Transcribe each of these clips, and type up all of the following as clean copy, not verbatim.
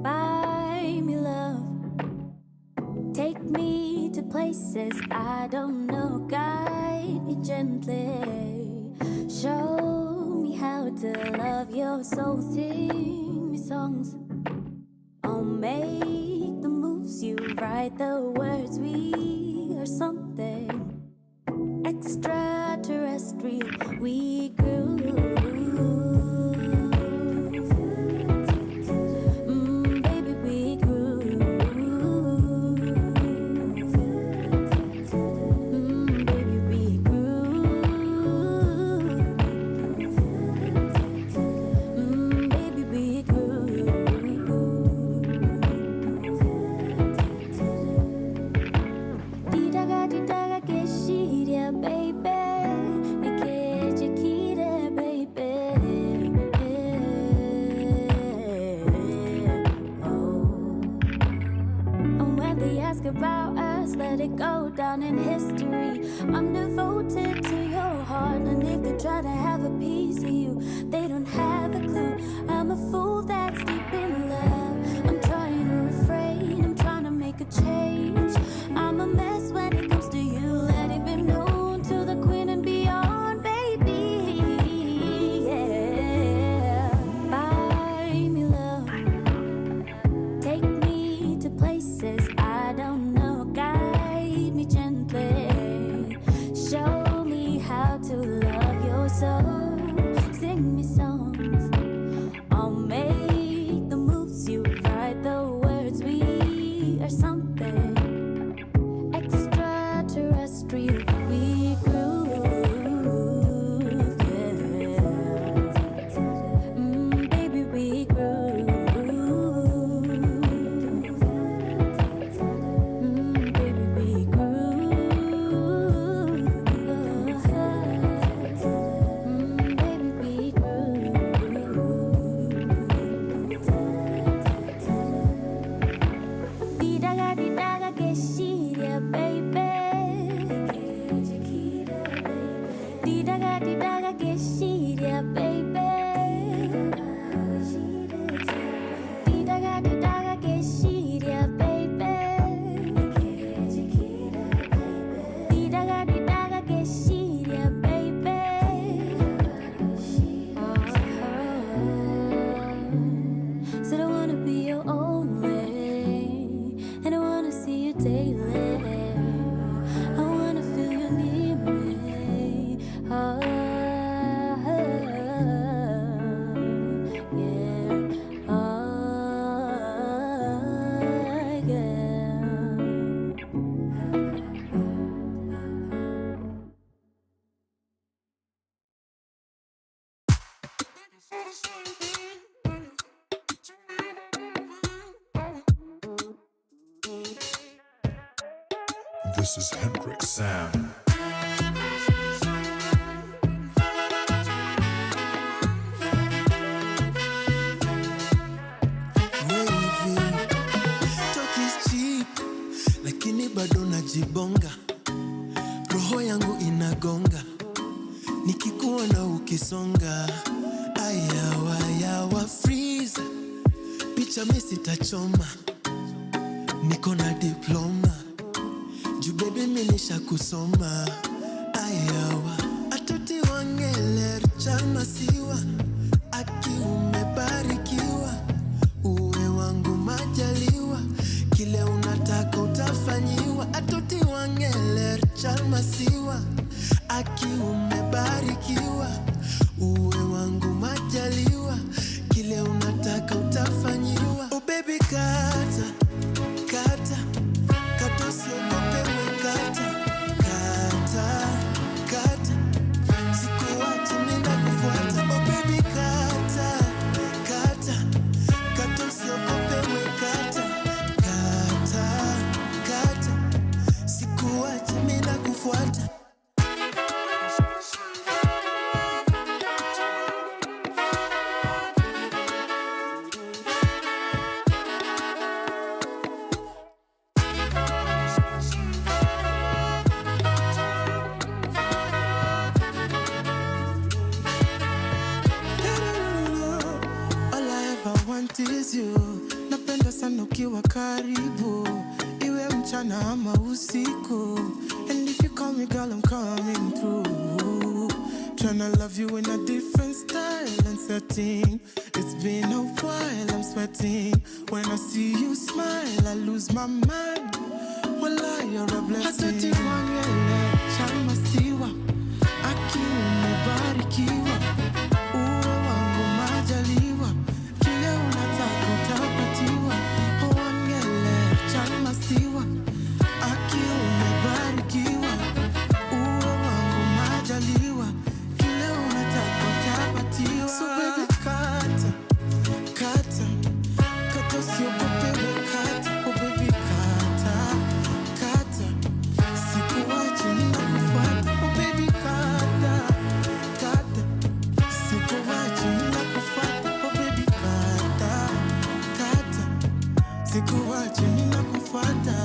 Buy me love, take me to places I don't know, guide me gently, show me how to love your soul, sing me songs, I'll make the moves, you write the words, we are something extraterrestrial, we grew. About us, let it go down in history. I'm devoted to your heart, and if they try to have a piece of you, they don't have a clue. I'm a fool that's deep in love. I'm trying to refrain, I'm trying to make a change. I'm a mess when it comes to you. Let it be known to the queen and beyond, baby. Yeah, buy me love, take me to places I don't know, guide me gently, show me how to love your soul, sing me songs, I'll make the moves, you write the words, we are something extraterrestrial, we groove, yeah, baby we groove. This is Hendrix Sam. Talk is cheap, lakini bado najibonga. Roho yangu inagonga, nikikuona ukisonga. Ayawa yawa freeze, picha mimi sitachoma. Niko na diploma, juu baby mimi nishakusoma. Ayawa atoti wangele chama siwa, aki umebarikiwa, uwe wangu majaliwa, kile unataka utafanyiwa. Atoti wangele chama siwa, aki umebarikiwa, uwe wangu majaliwa, kile unataka utafanyiwa. Oh baby kata, kata, kata usiogope we kata, kata, kata, sikuwachi mimi nakufuata. miss you. Napenda sana ukiwa karibu, iwe mchana ama usiku. And if you call me girl, I'm coming through. Tryna love you in a different style and setting. It's been a while, I'm sweating. When I see you smile, I lose my mind. Wallah, you're a blessing. Hatati wangele, chama siwa. Aki umebarikiwa. Uwe wangu majaliwa. Kile unataka utapatiwa. Wangele, chama siwa. Aki umebarikiwa. Uwe wangu majaliwa. Kile unataka utapatiwa. So baby, kata, kata. Kata sio kupewe kata. Oh baby, kata, kata. Sikuwachi ninakufuata. Oh baby, kata, kata. Sikuwachi ninakufuata. Oh baby, kata, kata. Sikuwachi ninakufuata.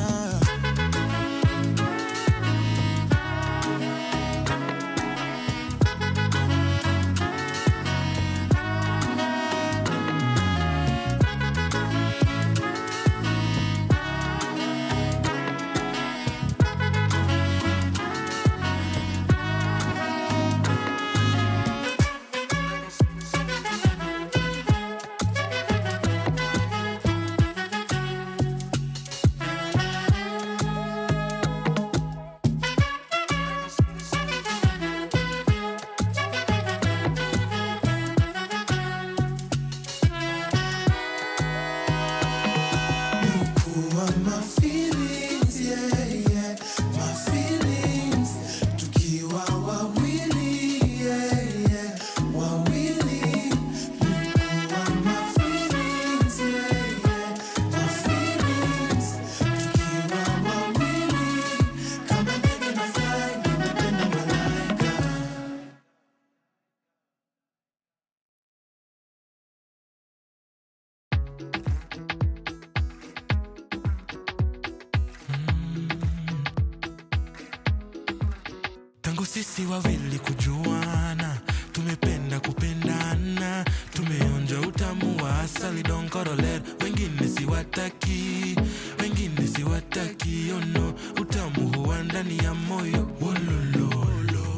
My feelings, yeah, yeah, my feelings. Tukiwa wawili, yeah, yeah, wawili. My feelings, yeah, yeah, my feelings. Tukiwa wawili, kama ndege na fly, nimependa malaika. Tangu sisi wawili kujuana, tumependa kupendana, tumeonja utamu wa asali donkorolero. Wengine siwataki, wengine siwataki, oh no. Utamu huwa ndani ya moyo, wolololo.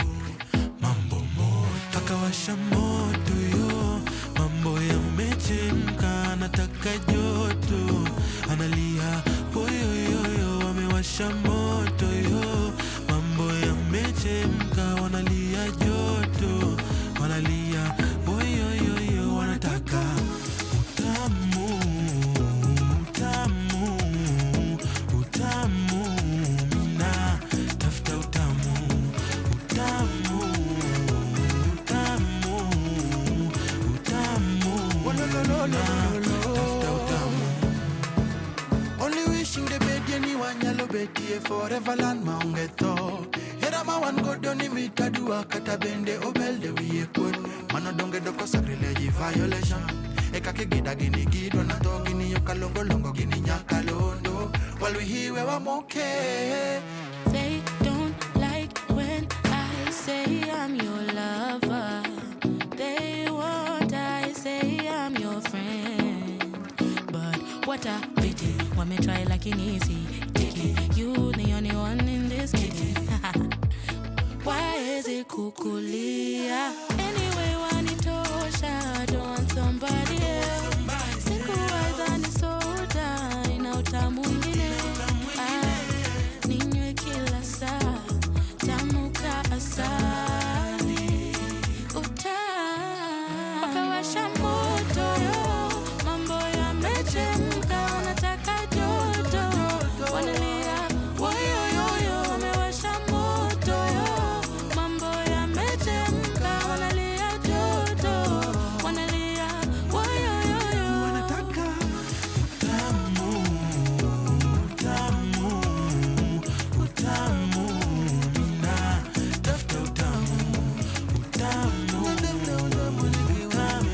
Mambo moto, pakawasha moto yo. Mambo yamechemka, nataka joto. Analia, oyoyoyo, amewasha moto yo. Mambo yamechemka, wanalia joto. Wanalia, oyoyoyo, wanataka utamu, utamu, utamu. Mina tafuta utamu, utamu, utamu, utamu. Tafuta utamu. Only wishing the bed anyone yellow bed here forever land maungeto. Hera ma wan go doni mitadua kata bende obelde wiye kun. Mano donge doko sacrilege violation. Eka ke gida gini gido na to gini yoka longo longo gini nyaka londo. While we here we are okay. They don't like when I say I'm your lover. They want I say I'm your friend. But what a pity, when me try like an easy ticky. You the only one in this kitty. Why is it kukulia? Anyway, wanitosha, I don't want somebody else. Siku waidhani soda, ina utamu mwingine. Ninywe kila saa, tamu ka asali. Utamu, wakawasha moto yo. Mambo yamechemka, wanataka joto. Wanalia, woyoyoyo, wamewasha moto yo. Mambo yamechemka, wanalia joto. Wanalia, woyoyoyo, Wanataka utamu, utamu, utamu. Mina tafuta utamu, utamu, utamu.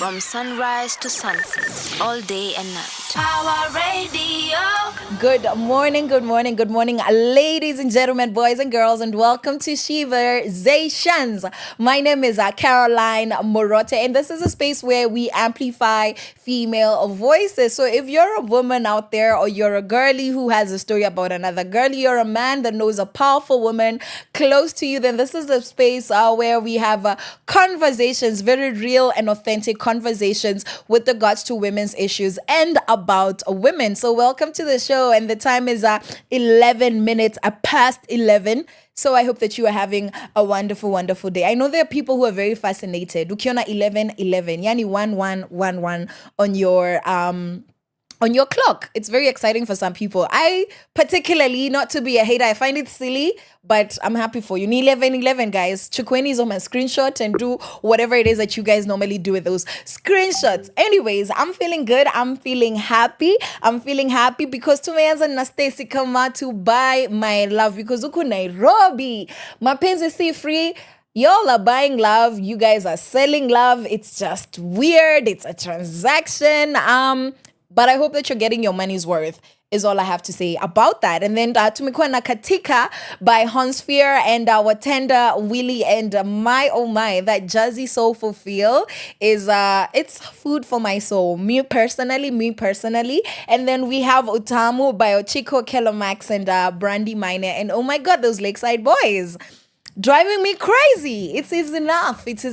from sunrise to sunset, all day and night. Our radio. Good morning, ladies and gentlemen, boys and girls, and welcome to Sheversations. My name is Caroline Murote, and this is a space where we amplify female voices. So if you're a woman out there, or you're a girly who has a story about another girly, or a man that knows a powerful woman close to you, then this is the space where we have conversations, very real and authentic conversations with regards to women's issues and about women. So welcome to the show, and the time is 11 minutes past 11. So I hope that you are having a wonderful, wonderful day. I know there are people who are very fascinated. Ukiona 11:11, yani 1111 on your clock. It's very exciting for some people. I particularly, not to be a hater, I find it silly, but I'm happy for you. 11:11, guys. Chukweni is on my screenshot and do whatever it is that you guys normally do with those screenshots. Anyways, I'm feeling good. I'm feeling happy. Because tumeanza na Stacy kama to buy my love, because uko Nairobi. Mapenzi si free. Y'all are buying love. You guys are selling love. It's just weird. It's a transaction. But I hope that you're getting your money's worth, is all I have to say about that. And then tumekuwa na Katika by Hansfear and Watenda Willie, and my oh my, that jazzy soulful feel is it's food for my soul. Me personally. And then we have Utamu by Ochiko Kelomax and Brandy Miner, and oh my god, those Lakeside boys driving me crazy. It is enough. It's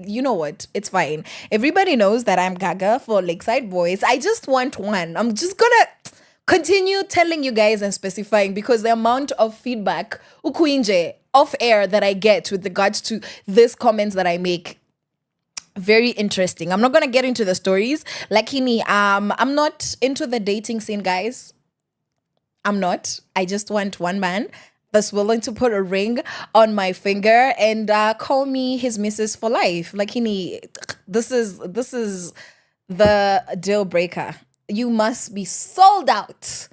you know what? It's fine. Everybody knows that I'm gaga for Lakeside Boys. I just want one. I'm just gonna continue telling you guys and specifying, because the amount of feedback ukuinje off air that I get with regards to this comments that I make, very interesting. I'm not gonna get into the stories. Lakini, I'm not into the dating scene, guys. I'm not. I just want one man that's willing to put a ring on my finger and call me his missus for life. Like, this is the deal breaker. You must be sold out.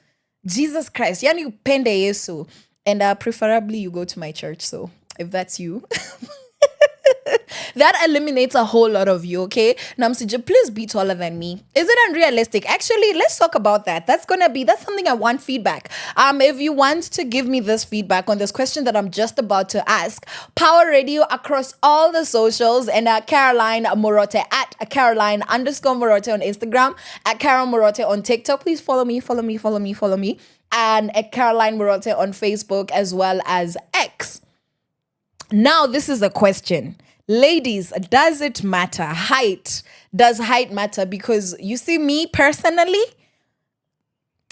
Jesus Christ. Yani upende Yesu. And preferably you go to my church. So if that's you, that eliminates a whole lot of you, okay? Namsija, please be taller than me. Is it unrealistic? Actually, let's talk about that. That's something I want feedback. If you want to give me this feedback on this question that I'm just about to ask, Power Radio across all the socials, and Caroline Murote at Caroline_Murote on Instagram, at Carol Murote on TikTok. Please follow me. And at Caroline Murote on Facebook as well as X. Now, this is a question. Ladies, does it matter? Height. Does height matter? Because you see, me personally,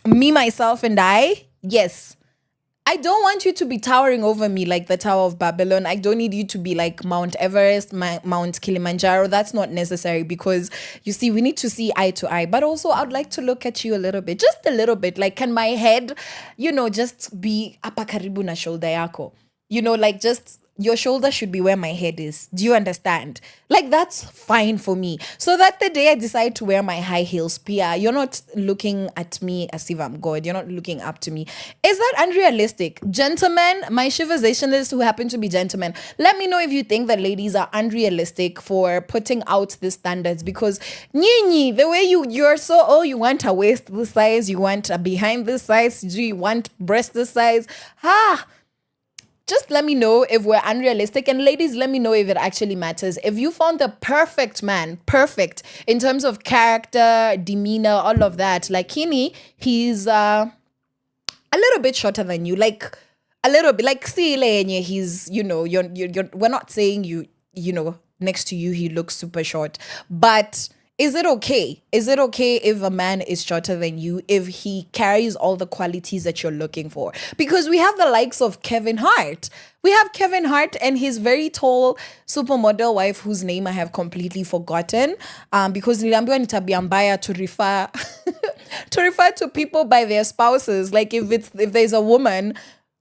myself and I, yes. I don't want you to be towering over me like the Tower of Babylon. I don't need you to be like Mount Everest, Mount Kilimanjaro. That's not necessary, because you see, we need to see eye to eye. But also, I'd like to look at you a little bit, just a little bit. Like, can my head, just be apa karibu na shoulder yako? Like, just your shoulder should be where my head is. Do you understand? Like, that's fine for me. So that the day I decide to wear my high heels, Pia, you're not looking at me as if I'm God. You're not looking up to me. Is that unrealistic? Gentlemen, my Sheversationists who happen to be gentlemen, let me know if you think that ladies are unrealistic for putting out the standards. Because the way you're so, you want a waist this size, you want a behind this size, you want breast this size. Just let me know if we're unrealistic. And ladies, let me know if it actually matters. If you found the perfect man, perfect in terms of character, demeanor, all of that, like he's a little bit shorter than you, like a little bit, like he's, we're not saying next to you he looks super short, but is it okay? Is it okay if a man is shorter than you, if he carries all the qualities that you're looking for? Because we have the likes of Kevin Hart. We have Kevin Hart and his very tall supermodel wife, whose name I have completely forgotten. Because niliambiwa nitabia mbaya to refer to people by their spouses. Like if there's a woman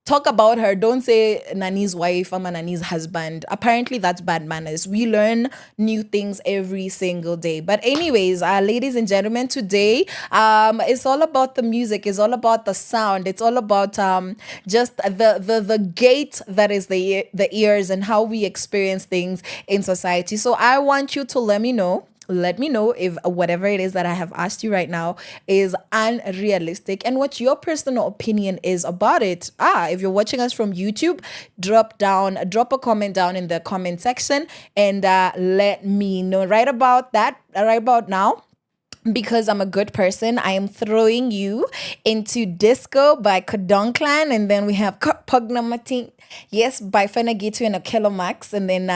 talk about her. Don't say Nani's wife or Nani's husband. Apparently, that's bad manners. We learn new things every single day. But anyways, ladies and gentlemen, today it's all about the music. It's all about the sound. It's all about just the gate that is the ears and how we experience things in society. So I want you to let me know if whatever it is that I have asked you right now is unrealistic and what your personal opinion is about it. If you're watching us from YouTube, drop a comment down in the comment section and let me know right about now. Because I'm a good person, I am throwing you into Disco by Kodong Clan, and then we have Pognamatin, yes, by Fenagitu and Okello Max, and then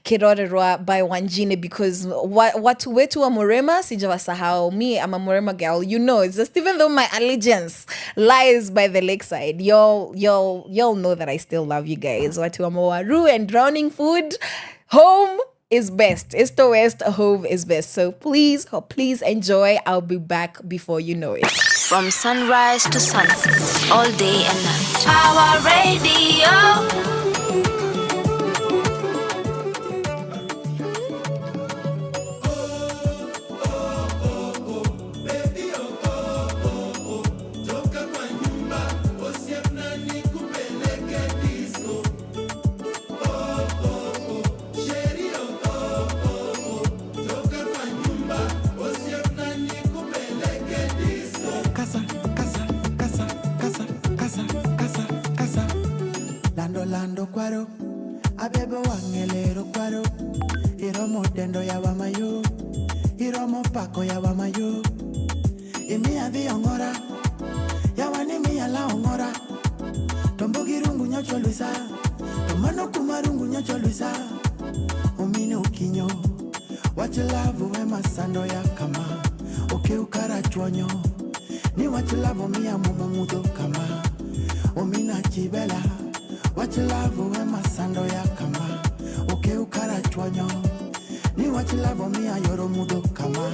Kirorerwa by Wanjine, because what wetu wa Murema sijawasahau. Me, I'm a Murema girl, it's just even though my allegiance lies by the lakeside, y'all know that I still love you guys. Watu wa Mowaru and Drowning Food, home is best. East to west, home is best. So please enjoy. I'll be back before you know it. From sunrise to sunset, all day and night. Our radio. Lando kwaro, abebe wangelero kwaro, iromo dendo ya wamayo, iromo pako ya wamayo, imi avi ongora, ya wanimi ya la ongora, tombogi rungu nyocho luisa, tomano kumarungu nyocho luisa, umine ukinyo, wachilavu we masando ya kama, uke ukara chonyo, ni wachilavu miya mumudo kama, umina chibela, wachilavu we masando ya kama uke ukara chwanyo ni wachilavu miya yoro mudo kama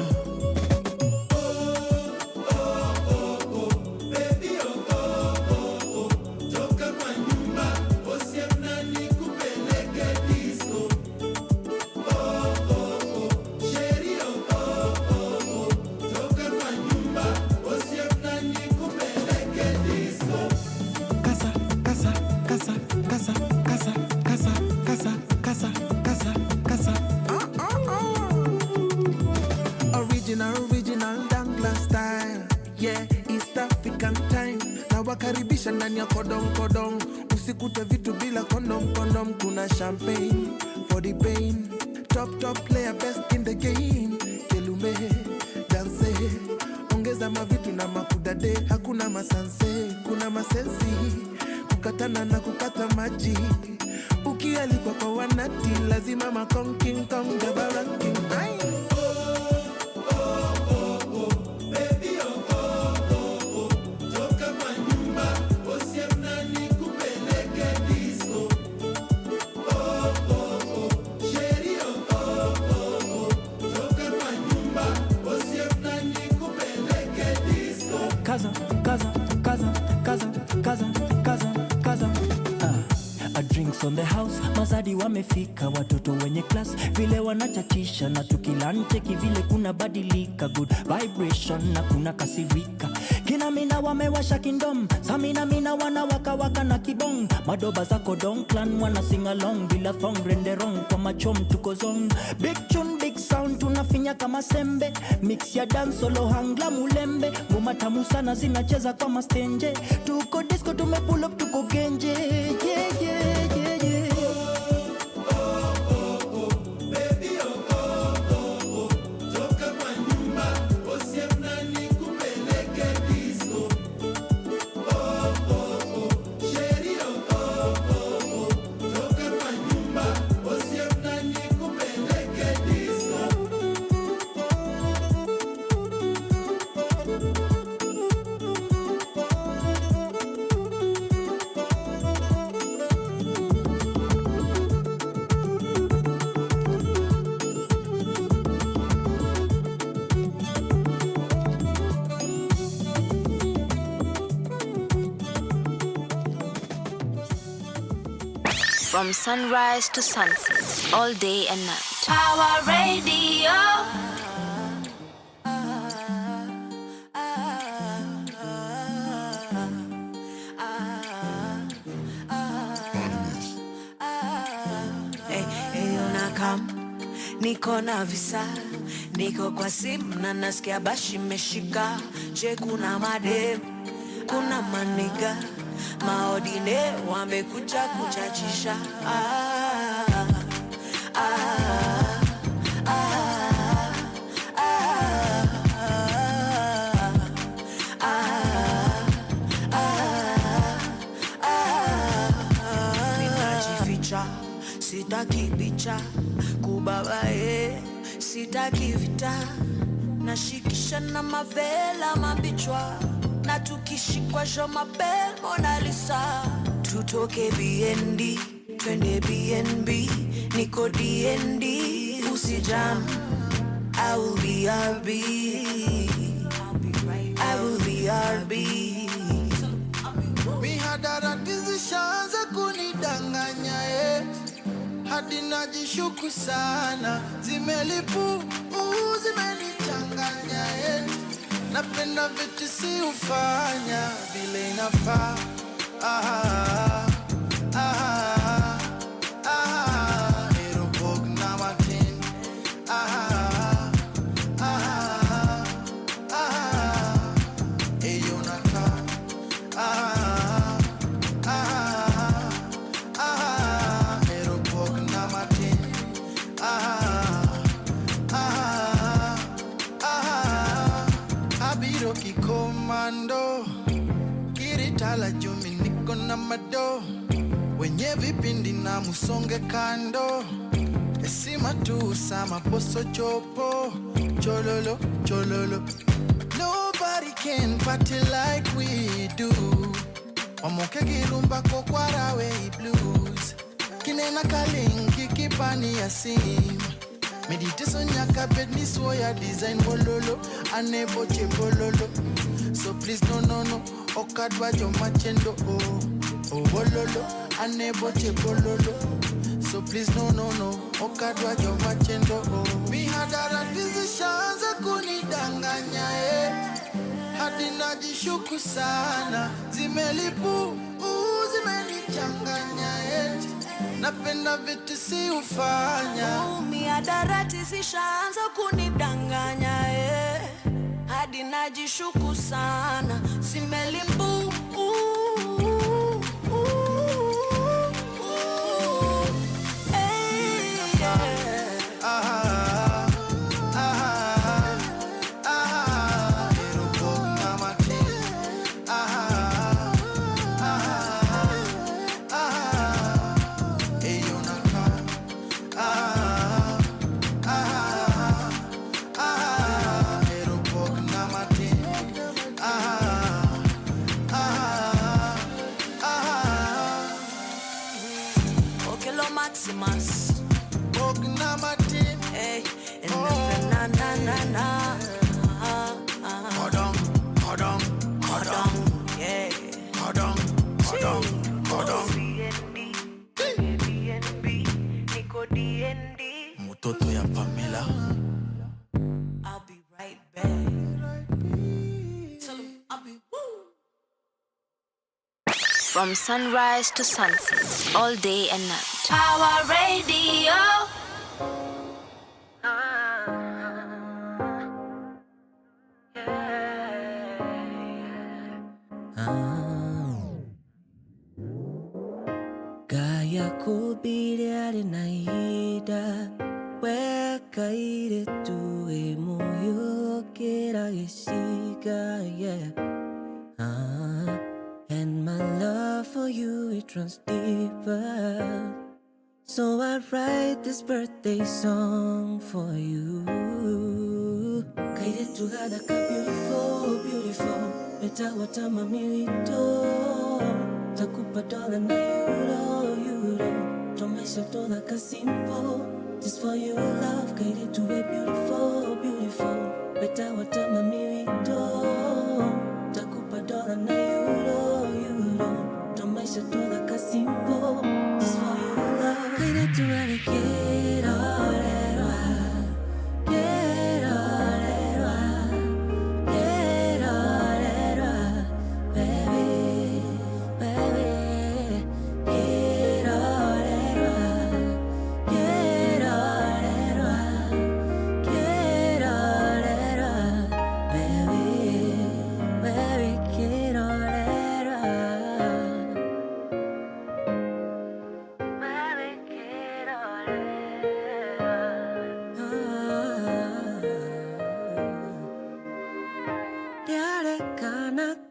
wakaribisha ndani ya kodong usikute vitu bila kondom kuna champagne for the pain top player best in the game kelume dance ongeza mavitu na makudade hakuna masanse kuna masensi kukatana na kukata maji ukialikwa kwa wanati lazima makong king kong gabaranking on the house, mazadi wamefika, watoto wenye class vile wanachachisha na tukilancheki vile kuna badilika, good vibration na kuna kasirika, kina mina wamewasha kingdom, samina mina wana waka na kibong, madoba za Kodong Clan wana sing along bila thong renderong kwa machom tuko zone, big tune big sound tunafinya kama sembe, mix ya dance solo hangla mulembe, ngoma tamu sana zinacheza kama stenje, tuko disco tumepull up tuko genje, yeah From sunrise to sunset, all day and night. Power Radio. Niko na visa, niko kwa simu na nasikia bashi meshika. Je, kuna madem, kuna maniga, maodine wamekuja kuchachisha. Ninajificha, sitaki picha kubabae, sitaki vita. Nashikisha na mavela mabichwa, na tukishikwa jo mabel Mona Lisa. Tutoke BND, twende BNB, niko DND, usijam. I will be RB, I will be RB. Mihadarati zishaanza kunidanganya hadi najishuku sana, zimelipu zimenichanganya napenda vitu si ufanya vile inafaa. Erobog na matin. Eyonaka. Kikomando kiritala jumi niko na mado, wenye vipindi na musonge kando, esima tu sama poso chopo, chololo chololo. Nobody can party like we do. Omoke girumba ko kwarawe blues, kinena kalingi kipani asim. Meditation yaka bed ni soya design bololo, anebo che bololo. So please no, okadwa jo machendo oh bololo, anebo che bololo. So please no, okadwa jo machendo oh. Mihadara zishaanza kunidanganya hadi najishuku sana, zimelipu zimenichanganya napenda vitu si ufanya. Mihadarati zishaanza kunidanganya hadi najishuku sana, zimelimbu Maximus. Hey, and na. Hold on, yeah. Hold on. BNB, Nico DND. Mutoto ya Pamela. I'll be right back. Tell him I'll be woo. From sunrise to sunset, all day and night. Power Radio. Gaya ko biliari na ida, weka ire tuwe moyo kira isiga, yeah. And my love for you, it runs deeper. So I write this birthday song for you. Kaide tugada ka beautiful, beautiful. Beta watama milito. Takupa dola na euro. Tomaisha tola ka simple. Just for you love, kaide tuwe beautiful, beautiful. Beta watama milito. Takupa dola na euro. Tomaisha tola ka simple. Just for you.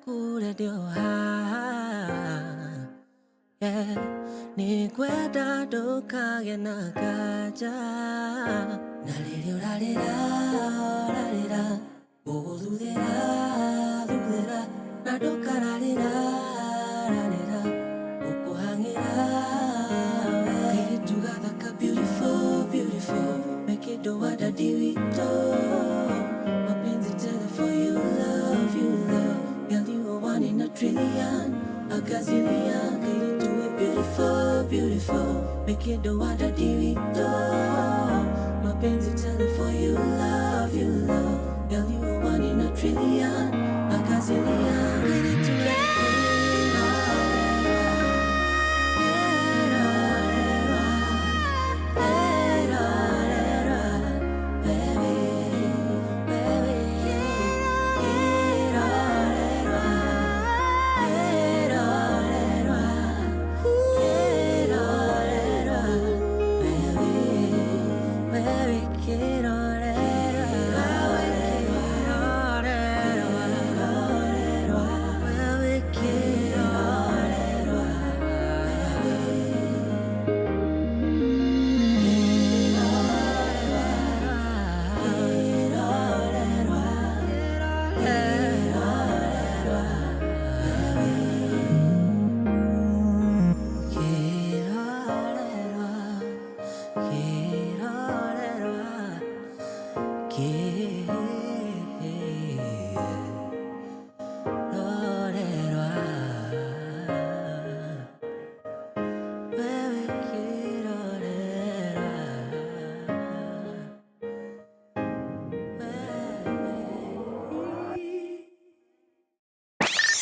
kule dio yeah, ni kwenda ndukage na kanja na rĩrĩa ũrarĩra ũgũthuthĩra na ndũkararĩra ũkũhang'ĩra kairĩtu gathaka beautiful make it do what I did with mapenzi tele for you love girl you are one in a trillion a gazillion kairĩtu beautiful make it do what I did with mapenzi tele for you love girl you are one in a trillion a gazillion kairĩtu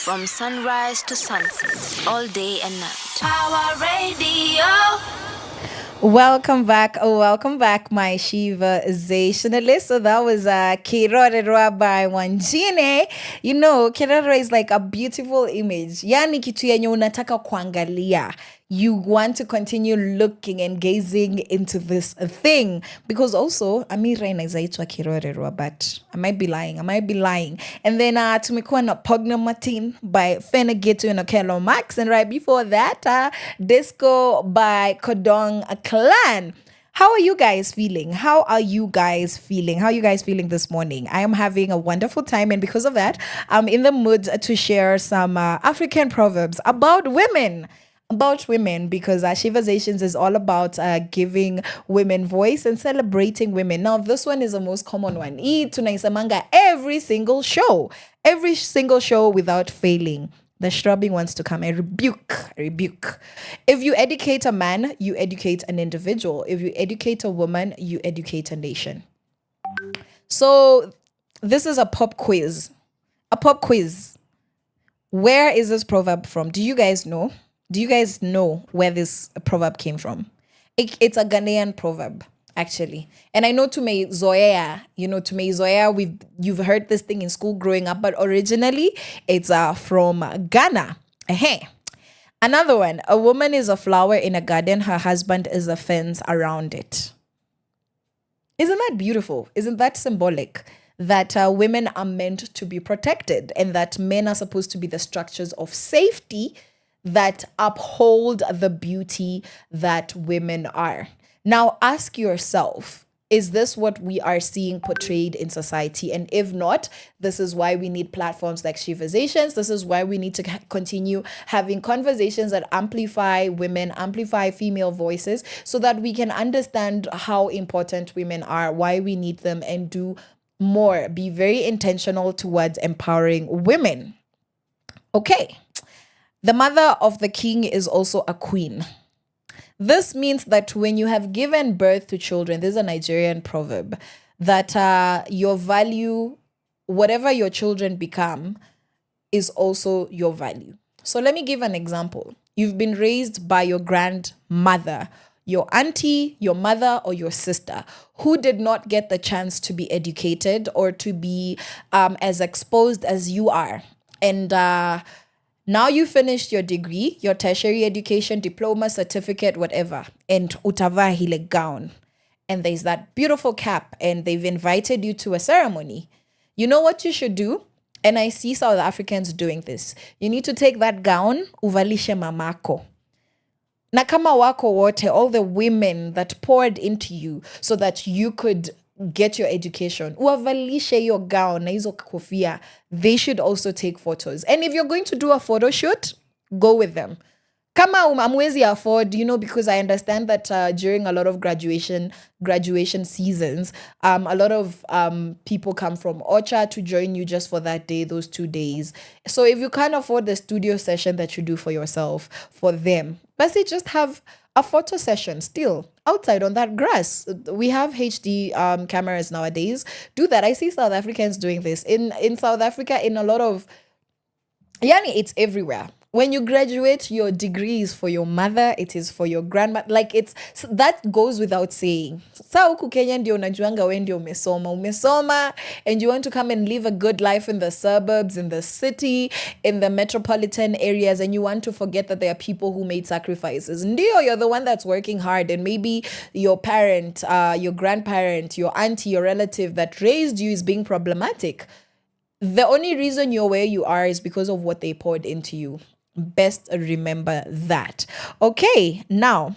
From sunrise to sunset, all day and night. Our radio. Welcome back, my Sheversationalists. So that was Kirorerwa by Munyiri. You know, Kirorerwa is like a beautiful image. Yani kitu yenye unataka kuangalia. You want to continue looking and gazing into this thing. Because also, Amira inazaitwa Kirorerwa, but I might be lying. And then tumekuwa na Pogna Martin by Fenegetu and Okelo Max. And right before that, Disco by Kodong Clan. How are you guys feeling? How are you guys feeling this morning? I am having a wonderful time, and because of that, I'm in the mood to share some African proverbs about women. Because Sheversations is all about giving women voice and celebrating women. Now, this one is the most common one. Tunaisamanga every single show without failing. The shrubbing wants to come and rebuke. If you educate a man, you educate an individual. If you educate a woman, you educate a nation. So this is a pop quiz. Where is this proverb from? Do you guys know? Do you guys know where this proverb came from? It's a Ghanaian proverb, actually. And I know Tume Zoea, you've heard this thing in school growing up, but originally it's from Ghana. Another one, a woman is a flower in a garden, her husband is a fence around it. Isn't that beautiful? Isn't that symbolic? That women are meant to be protected and that men are supposed to be the structures of safety that uphold the beauty that women are. Now, ask yourself, is this what we are seeing portrayed in society? And if not, this is why we need platforms like Sheversations. This is why we need to continue having conversations that amplify women, amplify female voices, so that we can understand how important women are, why we need them, and do more. Be very intentional towards empowering women. Okay. The mother of the king is also a queen. This means that when you have given birth to children, there's a Nigerian proverb that your value, whatever your children become, is also your value. So let me give an example. You've been raised by your grandmother, your auntie, your mother, or your sister, who did not get the chance to be educated or to be as exposed as you are. And now you finished your degree, your tertiary education, diploma, certificate, whatever, and utavaa hile gown. And there's that beautiful cap, and they've invited you to a ceremony. You know what you should do? And I see South Africans doing this. You need to take that gown, uvalishe mamako. Na kama wako wote, all the women that poured into you so that you could get your education, uwavalishe your gown na hizo kofia, they should also take photos. And if you're going to do a photo shoot, go with them. Kama amwezi afford, because I understand that during a lot of graduation seasons, a lot of people come from Ocha to join you just for that day, those 2 days. So if you can't afford the studio session that you do for yourself, for them, let's say just have a photo session still outside on that grass. We have HD cameras nowadays. Do that. I see South Africans doing this. In South Africa, in a lot of, yani, it's everywhere. When you graduate, your degree is for your mother, it is for your grandmother. Like, that goes without saying. Sa huku Kenya ndio unajuanga we ndio umesoma, and you want to come and live a good life in the suburbs, in the city, in the metropolitan areas, and you want to forget that there are people who made sacrifices. Ndio, you're the one that's working hard, and maybe your parent, your grandparent, your auntie, your relative that raised you is being problematic. The only reason you're where you are is because of what they poured into you. Best remember that. Okay, now,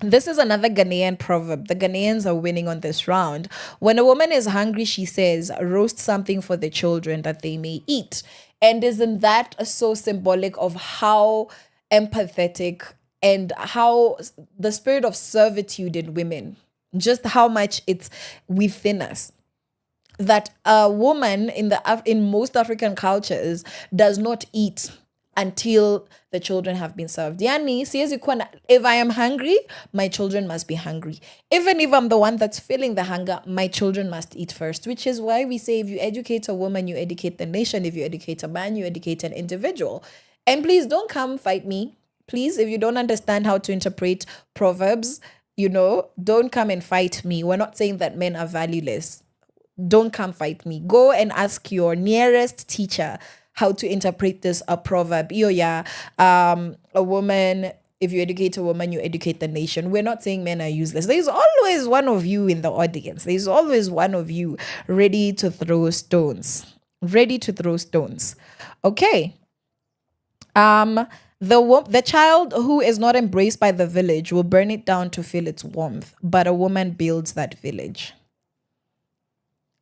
this is another Ghanaian proverb. The Ghanaians are winning on this round. When a woman is hungry, she says, roast something for the children that they may eat. And isn't that so symbolic of how empathetic and how the spirit of servitude in women, just how much it's within us? That a woman in most African cultures does not eat until the children have been served. Yani, if I am hungry, my children must be hungry. Even if I'm the one that's feeling the hunger, my children must eat first, which is why we say if you educate a woman, you educate the nation. If you educate a man, you educate an individual. And please don't come fight me. Please, if you don't understand how to interpret proverbs, don't come and fight me. We're not saying that men are valueless. Don't come fight me. Go and ask your nearest teacher how to interpret this a proverb. A woman, if you educate a woman, you educate the nation. We're not saying men are useless. There's always one of you in the audience. There's always one of you ready to throw stones. Okay. The child who is not embraced by the village will burn it down to feel its warmth, but a woman builds that village.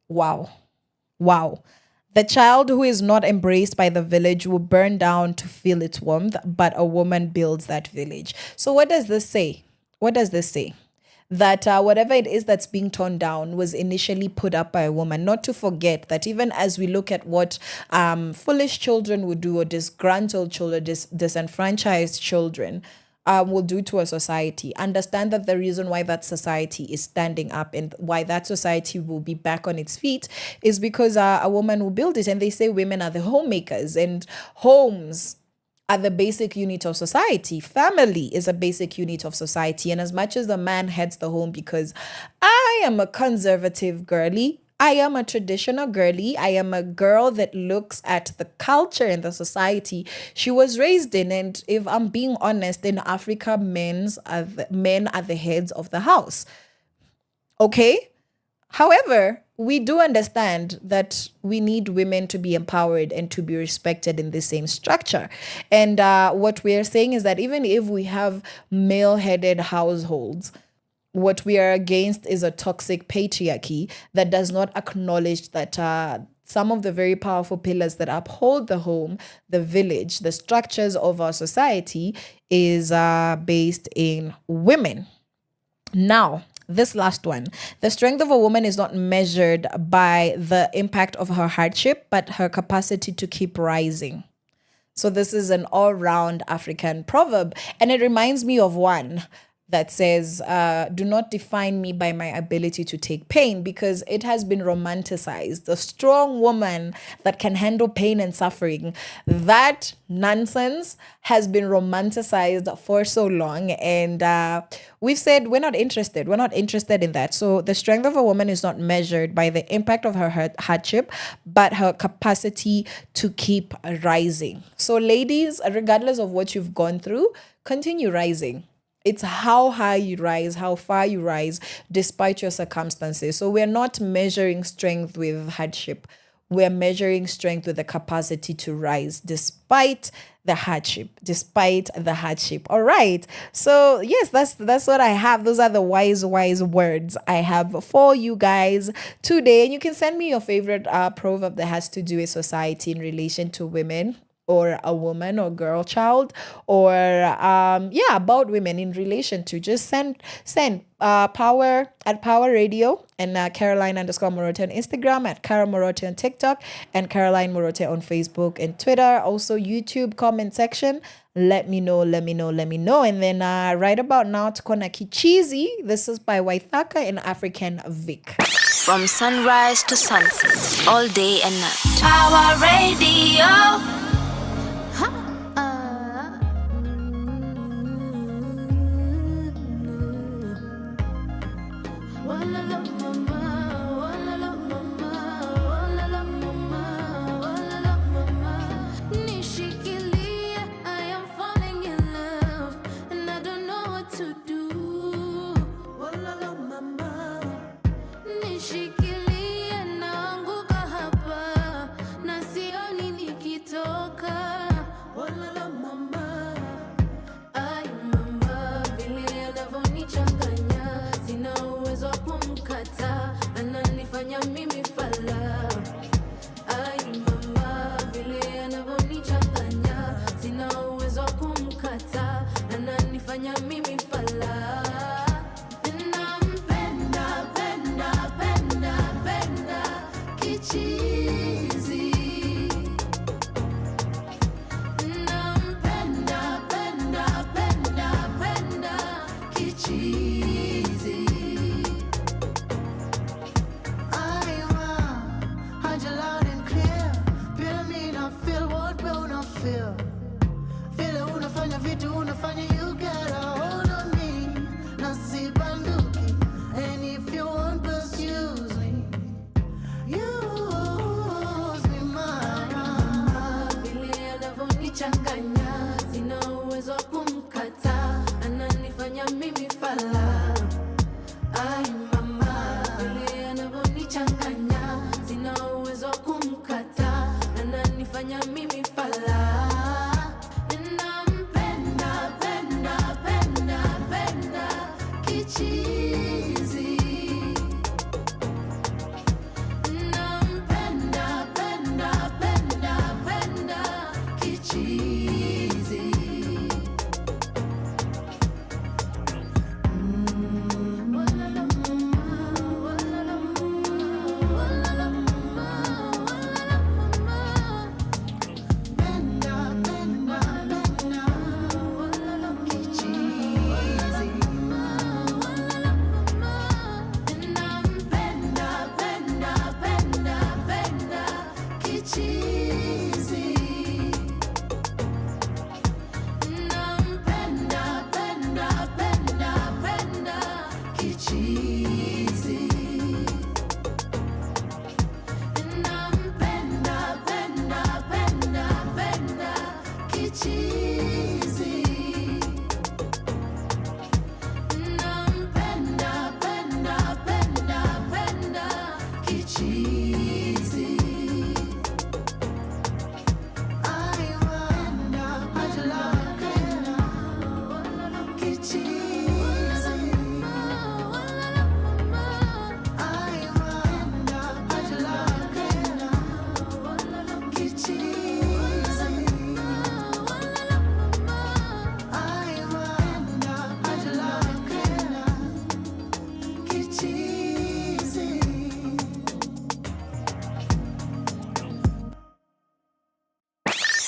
Wow. The child who is not embraced by the village will burn down to feel its warmth, but a woman builds that village. So what does this say? That whatever it is that's being torn down was initially put up by a woman. Not to forget that even as we look at what foolish children would do, or disgruntled children, disenfranchised children, will do to a society, understand that the reason why that society is standing up and why that society will be back on its feet is because a woman will build it. And they say women are the homemakers, and homes are the basic unit of society. Family is a basic unit of society. And as much as the man heads the home, because I am a conservative girly, I am a traditional girly. I am a girl that looks at the culture and the society she was raised in. And if I'm being honest, in Africa, men are the heads of the house. Okay? However, we do understand that we need women to be empowered and to be respected in the same structure. And what we are saying is that even if we have male-headed households, what we are against is a toxic patriarchy that does not acknowledge that some of the very powerful pillars that uphold the home, the village, the structures of our society is based in women. Now, this last one, the strength of a woman is not measured by the impact of her hardship, but her capacity to keep rising. So this is an all-round African proverb, and it reminds me of one that says, do not define me by my ability to take pain, because it has been romanticized. The strong woman that can handle pain and suffering, that nonsense has been romanticized for so long. And we've said we're not interested. We're not interested in that. So the strength of a woman is not measured by the impact of her hardship, but her capacity to keep rising. So ladies, regardless of what you've gone through, continue rising. It's how high you rise, how far you rise, despite your circumstances. So we're not measuring strength with hardship. we're measuring strength with the capacity to rise despite the hardship. All right. So yes, that's what I have. Those are the wise words I have for you guys today. And you can send me your favorite proverb that has to do with society in relation to women, or a woman or girl child, or about women in relation to. Just send power at Power Radio, and Caroline_Murote on Instagram, at Cara Murote on TikTok, and Caroline Murote on Facebook and Twitter. Also YouTube comment section. Let me know. And then right about now, tukona Kichizi. This is by Waithaka and African Vic. From sunrise to sunset, all day and night. Power Radio.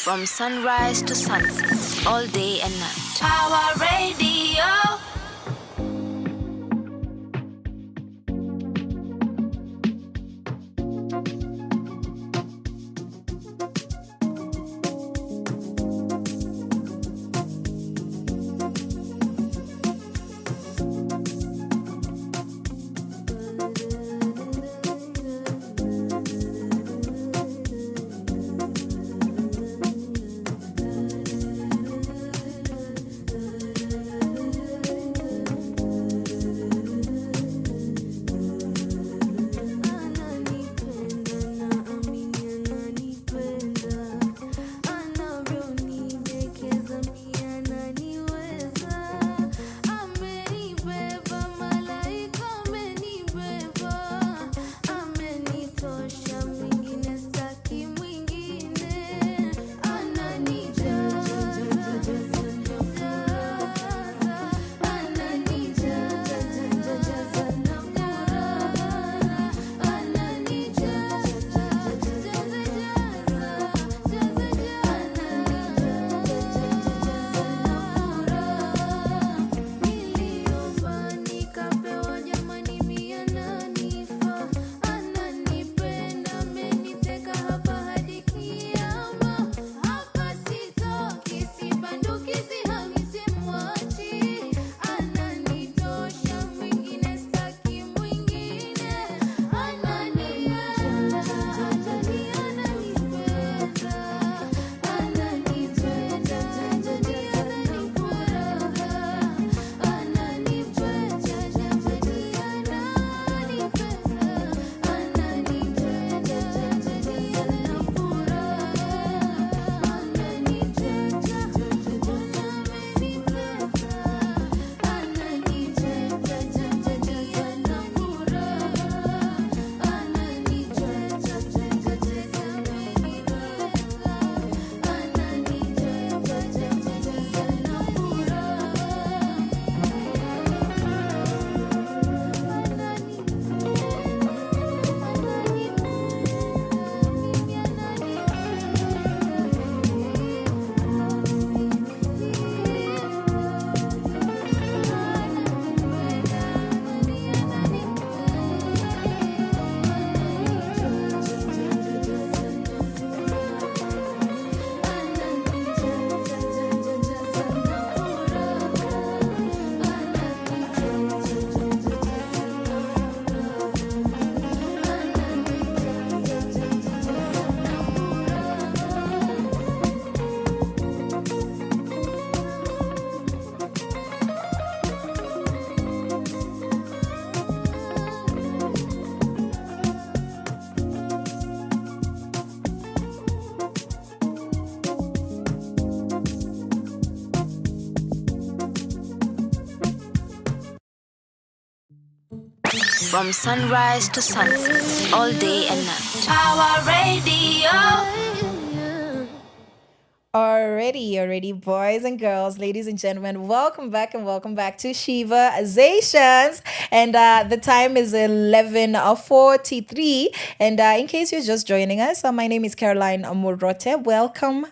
From sunrise to sunset, all day and night. Power Radio. From sunrise to sunset, all day and night. Our radio. Already, boys and girls, ladies and gentlemen, welcome back to Sheversations. And the time is 11:43. And in case you're just joining us, my name is Caroline Murote. Welcome.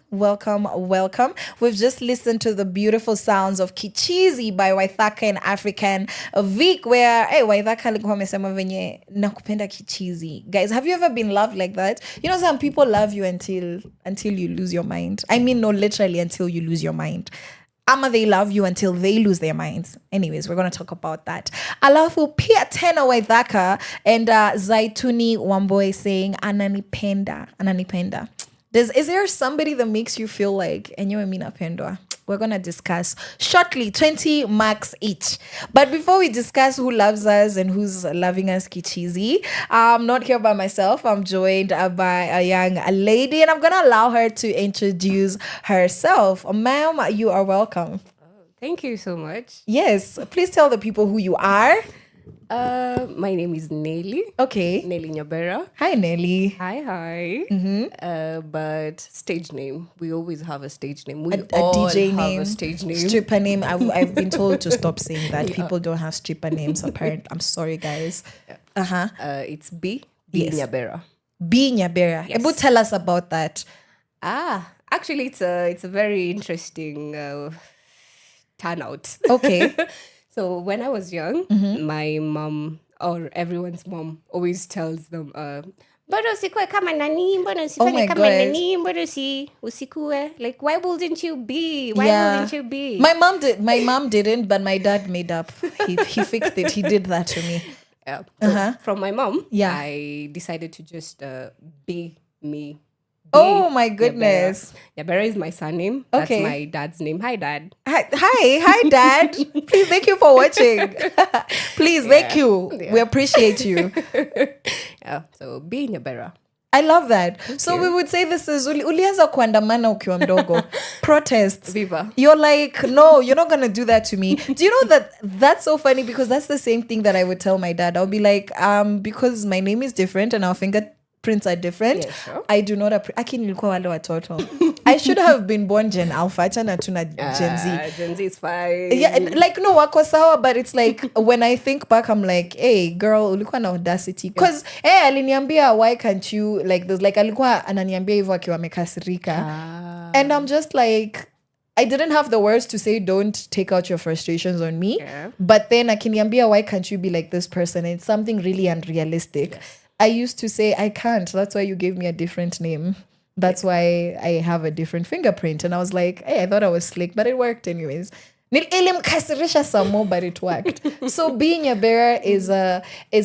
We've just listened to the beautiful sounds of Kichizi by Waithaka and African Vic, where Waithaka alikuwa amesema venye nakupenda Kichizi. Guys, have you ever been loved like that? You know, some people love you until you lose your mind. I mean, no, literally until you lose your mind. Ama they love you until they lose their minds. Anyways, we're going to talk about that. Alafu pia tena Waithaka and Zaituni Wamboe saying ananipenda. Is there somebody that makes you feel like enyewe mina pendwa? We're going to discuss shortly, 20 marks each. But before we discuss who loves us and who's loving us, Kichizi, I'm not here by myself. I'm joined by a young lady, and I'm going to allow her to introduce herself. Ma'am, you are welcome. Thank you so much. Yes, please tell the people who you are. My name is Nelly. Okay. Nelly Nyaberah. Hi, Nelly. Hi. But stage name. We always have a stage name. We A all DJ have name, a stage name. stripper name. I've been told to stop saying that. People don't have stripper names. Apparently, I'm sorry, guys. It's Be-Nyaberah. Be-Nyaberah. Yes. Ebu, tell us about that. Actually, it's a very interesting turnout. Okay. So when I was young, my mom or everyone's mom always tells them, "Mbona usikue kama nani? Mbona Oh usifanye my kama God. nani? Mbona usikue? Like, why wouldn't you be? Why Yeah. wouldn't you be?" My mom didn't, but my dad made up. He fixed it. He did that to me. Yeah. So from my mom, Yeah. I decided to just be me. Oh my goodness. Nyaberah is my surname. That's Okay. my dad's name. Hi, Dad. Hi, Dad. Please, thank you for watching. Please, thank you. We appreciate you. Yeah. So Be-Nyaberah. I love that. So we would say this is ulianza kuandamana ukiwa mdogo. Protests. Viva. You're like, no, you're not gonna do that to me. Do you know that's so funny, because that's the same thing that I would tell my dad. I'll be like, because my name is different and our fingerprints are different. Yeah, sure. I do not Aki nilikuwa wale watoto. I should have been born Gen Alpha. Achana tuna Gen Z. Gen Z is fine. Yeah, like no wako sawa, but it's like when I think back, I'm like, hey girl, ulikuwa na audacity. Because aliniambia, why can't you like this? Like alikuwa ananiambia hivyo akiwa amekasirika. And I'm just like, I didn't have the words to say, don't take out your frustrations on me. Yeah. But then akiniambia, why can't you be like this person? It's something really unrealistic. Yes. I used to say, I can't. That's why you gave me a different name. That's why I have a different fingerprint. And I was like, hey, I thought I was slick, but it worked anyways. Nilimkasirisha some more, but it worked. So Be-Nyaberah is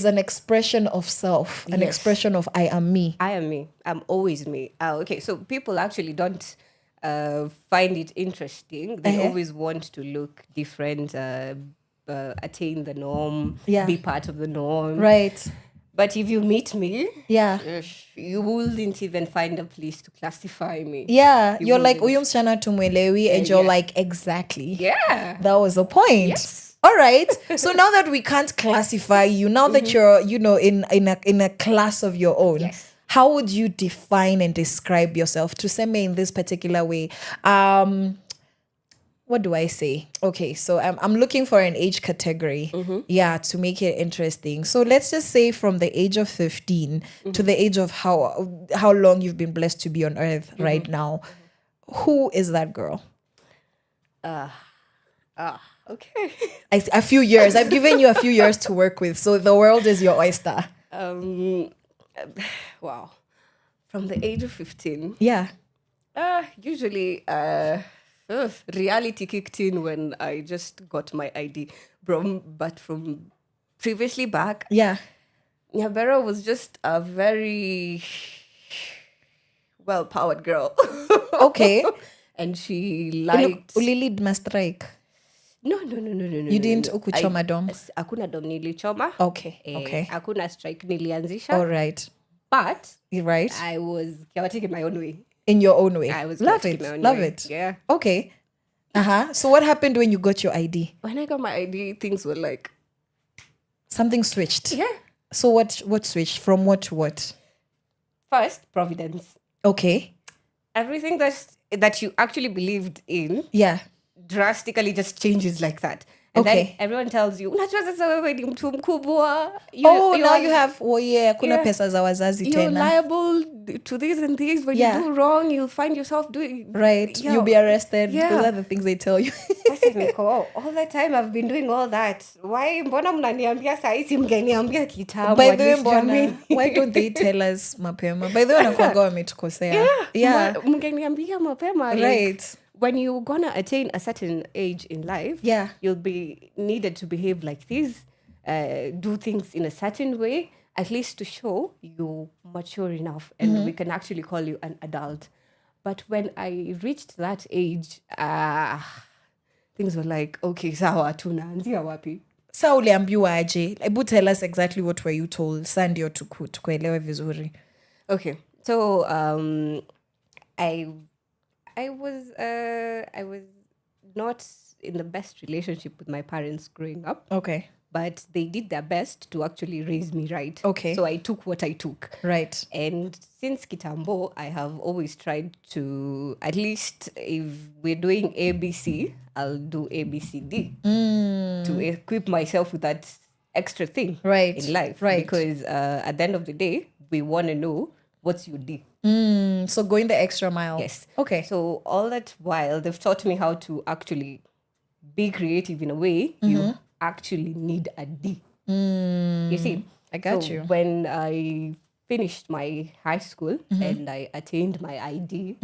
an expression of self, an expression of I am me. I am me. I'm always me. Okay, so people actually don't find it interesting. They always want to look different, attain the norm, be part of the norm. Right. But if you meet me, yeah, you wouldn't even find a place to classify me. Yeah, you're like, uyu msichana tumwelewi, and you're yeah. like, exactly. Yeah. That was the point. Yes. All right. So now that we can't classify you, now that you're, in a class of your own, yes. How would you define and describe yourself? To say me in this particular way. What do I say? Okay, so I'm looking for an age category. Yeah, to make it interesting. So let's just say from the age of 15 to the age of how long you've been blessed to be on earth right now. Who is that girl? Okay. A few years. I've given you a few years to work with. So the world is your oyster. Wow. From the age of 15. Yeah. Usually reality kicked in when I just got my ID. But from previously back, Yeah. Nyaberah was just a very well-powered girl. Okay. And she liked... Ulilid ma strike. No. You didn't ukuchoma dom? Hakuna dom nilichoma. Okay. Okay. Hakuna strike nilianzisha. All right. But You're right. I was chaotic in my own way. In your own way. I was Love chaotic it. in my own Love way. it. Yeah. Okay. So what happened when you got your ID? When I got my ID, things were like... Something switched. Yeah. So what switched from what to what? First, Providence. Okay. Everything that you actually believed in Yeah. drastically just changes like that. And then Okay. everyone tells you, unajua sasa wewe ni mtu mkubwa. Now are- you have kuna Yeah. pesa za wazazi You're tena. liable to this and this. When Yeah. you do wrong, you'll find yourself doing... Right. Yeah. You'll be arrested. Yeah. Those are the things they tell you. Sasa niko, all the time I've been doing all that. Why mbona mnaniambia saa hizi mngeniambia kitambo? By at the way, least jamii. why don't they tell us mapema? By the way, wanakuwaga wametukosea. Yeah. Mngeniambia mapema. Like, Right. when you're gonna attain a certain age in life, Yeah. you'll be needed to behave like this, do things in a certain way, at least to show you're mature enough and we can actually call you an adult. But when I reached that age, things were like, okay, sawa, tunaanzia wapi? Sa uliambiwa aje? Ebu tell us exactly what were you told. Sa ndio tukuelewe vizuri. Okay, so I was not in the best relationship with my parents growing up. Okay. But they did their best to actually raise me right. Okay. So I took what I took. Right. And since Kitambo, I have always tried to, at least if we're doing ABC, I'll do ABCD to equip myself with that extra thing in life. Right. Because at the end of the day, we want to know what's your D. So going the extra mile. Yes. Okay. So all that while, they've taught me how to actually be creative in a way you actually need a D. You see? I got you. When I finished my high school and I attained my ID,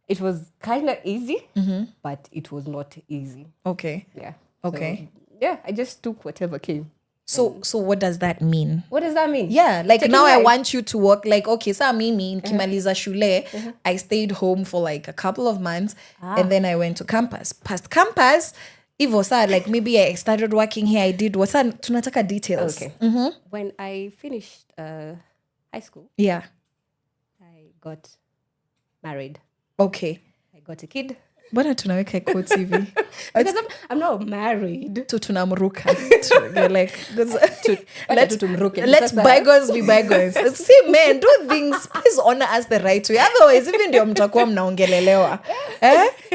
it was kind of easy, but it was not easy. Okay. Yeah. Okay. So, yeah, I just took whatever came. So what does that mean? What does that mean? Yeah, like Taking now I life. want you to work like, okay, so mimi nikimaliza shule, I stayed home for like a couple of months and then I went to campus. Past campus, Ivo sa like maybe I started working here, I did what's tunataka details. Okay. When I finished high school, Yeah. I got married. Okay. I got a kid. Mbona tunaweka quotes hivi? Because I'm not married. Tu tunamruka. You're like, tumruke. let bygones be bygones. See, men, do things, please honor us the right way. Otherwise, even ndio mtakuwa mnaongelelewa.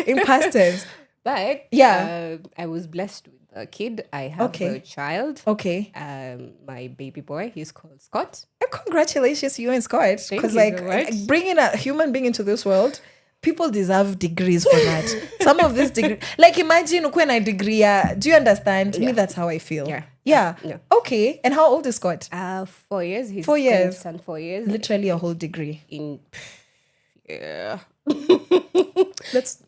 In past tense. But Yeah. I was blessed with a kid. I have a child. Okay. My baby boy, he's called Scott. And congratulations to you and Scott. Thank Because you like so much. bringing a human being into this world, people deserve degrees for that. Some of this degree, like imagine when I degree, do you understand? Me, that's how I feel. Yeah. Yeah. Yeah. Okay. And how old is Scott? 4 years. He's 4 years. And 4 years. Literally a whole degree. Yeah. Let's.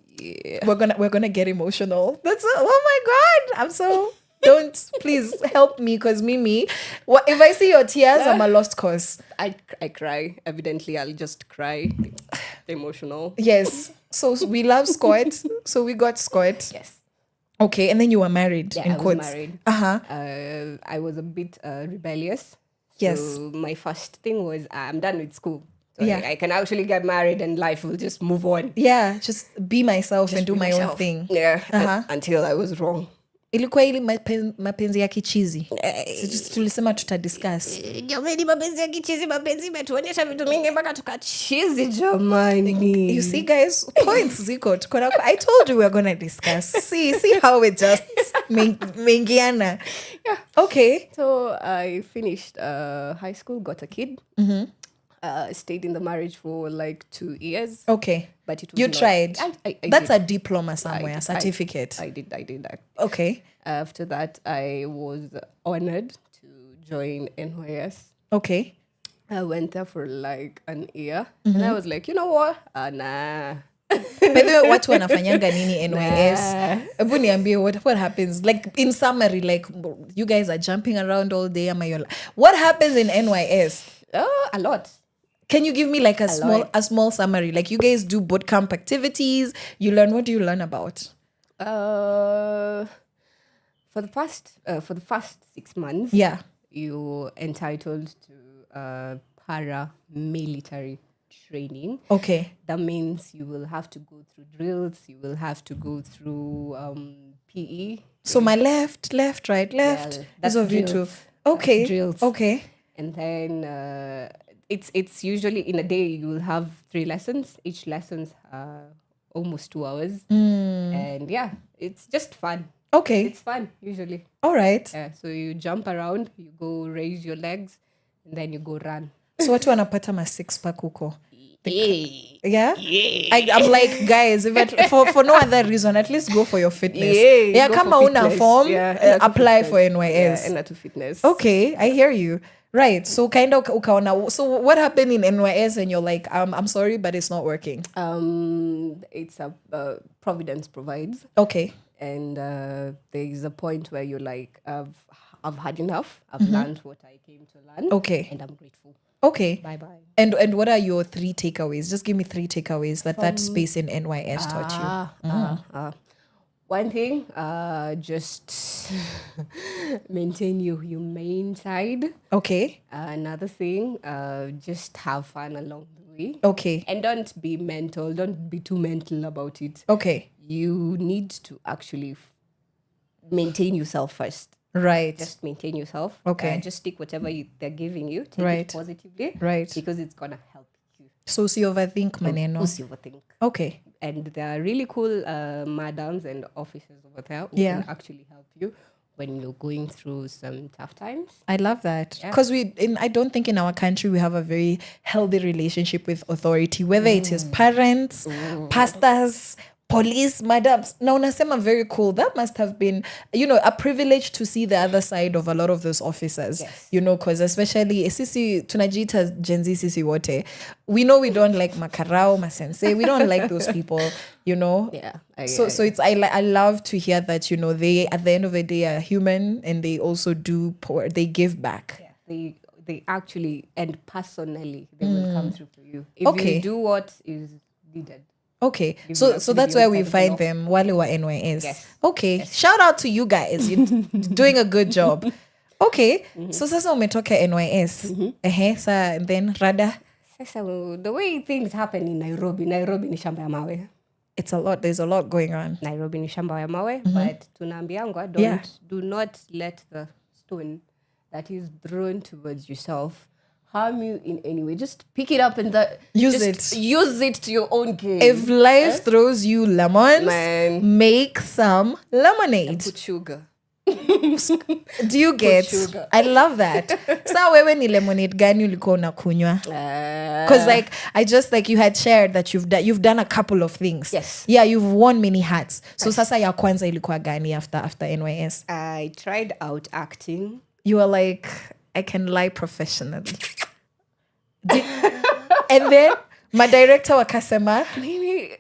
We're gonna get emotional. That's oh my god. I'm so. Don't please help me because Mimi, if I see your tears, I'm a lost cause. I cry. Evidently, I'll just cry. Emotional. Yes. So we love Scott. So we got Scott. Yes. Okay, and then you were married. Yeah, in I was quotes. married. Uh-huh. I was a bit rebellious. Yes. So my first thing was I'm done with school. So Yeah. I can actually get married and life will just move on. Yeah, just be myself and do Be my own myself. thing. Yeah. Uh-huh. Until I was wrong. Ilikuwa ili mapenzi ya kichizi. Tulisema tutadiscuss. Jamani, mapenzi ya kichizi, mapenzi imetuonyesha vitu mingi mpaka tukachizi jamani. You see guys, points ziko. I told you we were going to discuss. See how it just mengiana. Yeah. Okay. So I finished high school, got a kid. Stayed in the marriage for like 2 years. Okay. But it was You not- tried. I That's did. a diploma somewhere, a certificate. I did that. Okay. After that, I was honored to join NYS. Okay. I went there for like an year. And I was like, you know what? Nah. By the way, watu wanafanyanga nini NYS? Ebu niambie what happens? Like in summary, like you guys are jumping around all day. What happens in NYS? A lot. Can you give me like a lot. small summary? Like you guys do boot camp activities. You learn, what do you learn about? For the first 6 months, Yeah. you're entitled to paramilitary training. Okay. That means you will have to go through drills. You will have to go through PE. So my left, right, left. that's Those of you too. drills. Okay. drills. Okay. And then it's usually in a day you will have 3 lessons. Each lesson's almost 2 hours. And yeah, it's just fun. Okay. It's fun usually. All right. Yeah, so you jump around, you go raise your legs, and then you go run. So watu wanapata ma 6-pack huko. Yeah. I'm like, guys, if for no other reason, at least go for your fitness. Yeah, go kama for una fitness. form, Yeah, apply fitness. for NYS. Yeah, to fitness. Okay, I hear you. Right. So kind of ukaona. So what happened in NYS and you're like, I'm sorry, but it's not working. It's a Providence provides. Okay. And there is a point where you're like, I've had enough. I've learned what I came to learn. Okay. And I'm grateful. Okay. Bye-bye. And what are your 3 takeaways? Just give me 3 takeaways that space in NYS taught you. One thing, just maintain your humane side. Okay. Another thing, just have fun along the way. Okay. And don't be mental. Don't be too mental about it. Okay. You need to actually maintain yourself first. Right. Just maintain yourself. Okay. Just take whatever they're giving you. Take Right. it positively. Right. Because it's going to help you. So overthink maneno. Overthink. Okay. And there are really cool madams and officers over there who Yeah. can actually help you when you're going through some tough times. I love that because I don't think in our country we have a very healthy relationship with authority, whether it is parents, pastors, police, madams. Now, unasema very cool. That must have been, a privilege to see the other side of a lot of those officers. Yes. Because especially sisi tunajiita Gen Z sisi wote. We know we don't like makarao, masensei. We don't like those people. Yeah. So it's I love to hear that they at the end of the day are human and they also they give back. Yeah. They actually and personally they will come through for you if Okay. you do what is needed. Okay, You so will so actually that's be where on we side of the find law. them. Wale wa NYS. Yes. Okay, shout out to you guys. You're doing a good job. Okay, so sasa umetoka NYS. And then Rada. Sasa, the way things happen in Nairobi ni shamba ya mawe. It's a lot. There's a lot going on. Nairobi ni shamba ya mawe, but tunaambiangwa do not let the stone that is thrown towards yourself harm you in any way. Just pick it up and use it to your own gain. If life throws you lemons, Man. make some lemonade. Put sugar. Do you get? sugar. I love that. Sa wewe ni lemonade gani ulikuwa unakunywa? Because I just you had shared that you've done a couple of things. Yes. Yeah, you've worn many hats. So sasa ya kwanza ilikuwa gani after NYS? I tried out acting. You were like, I can lie professionally. And then my director wakasema, Maybe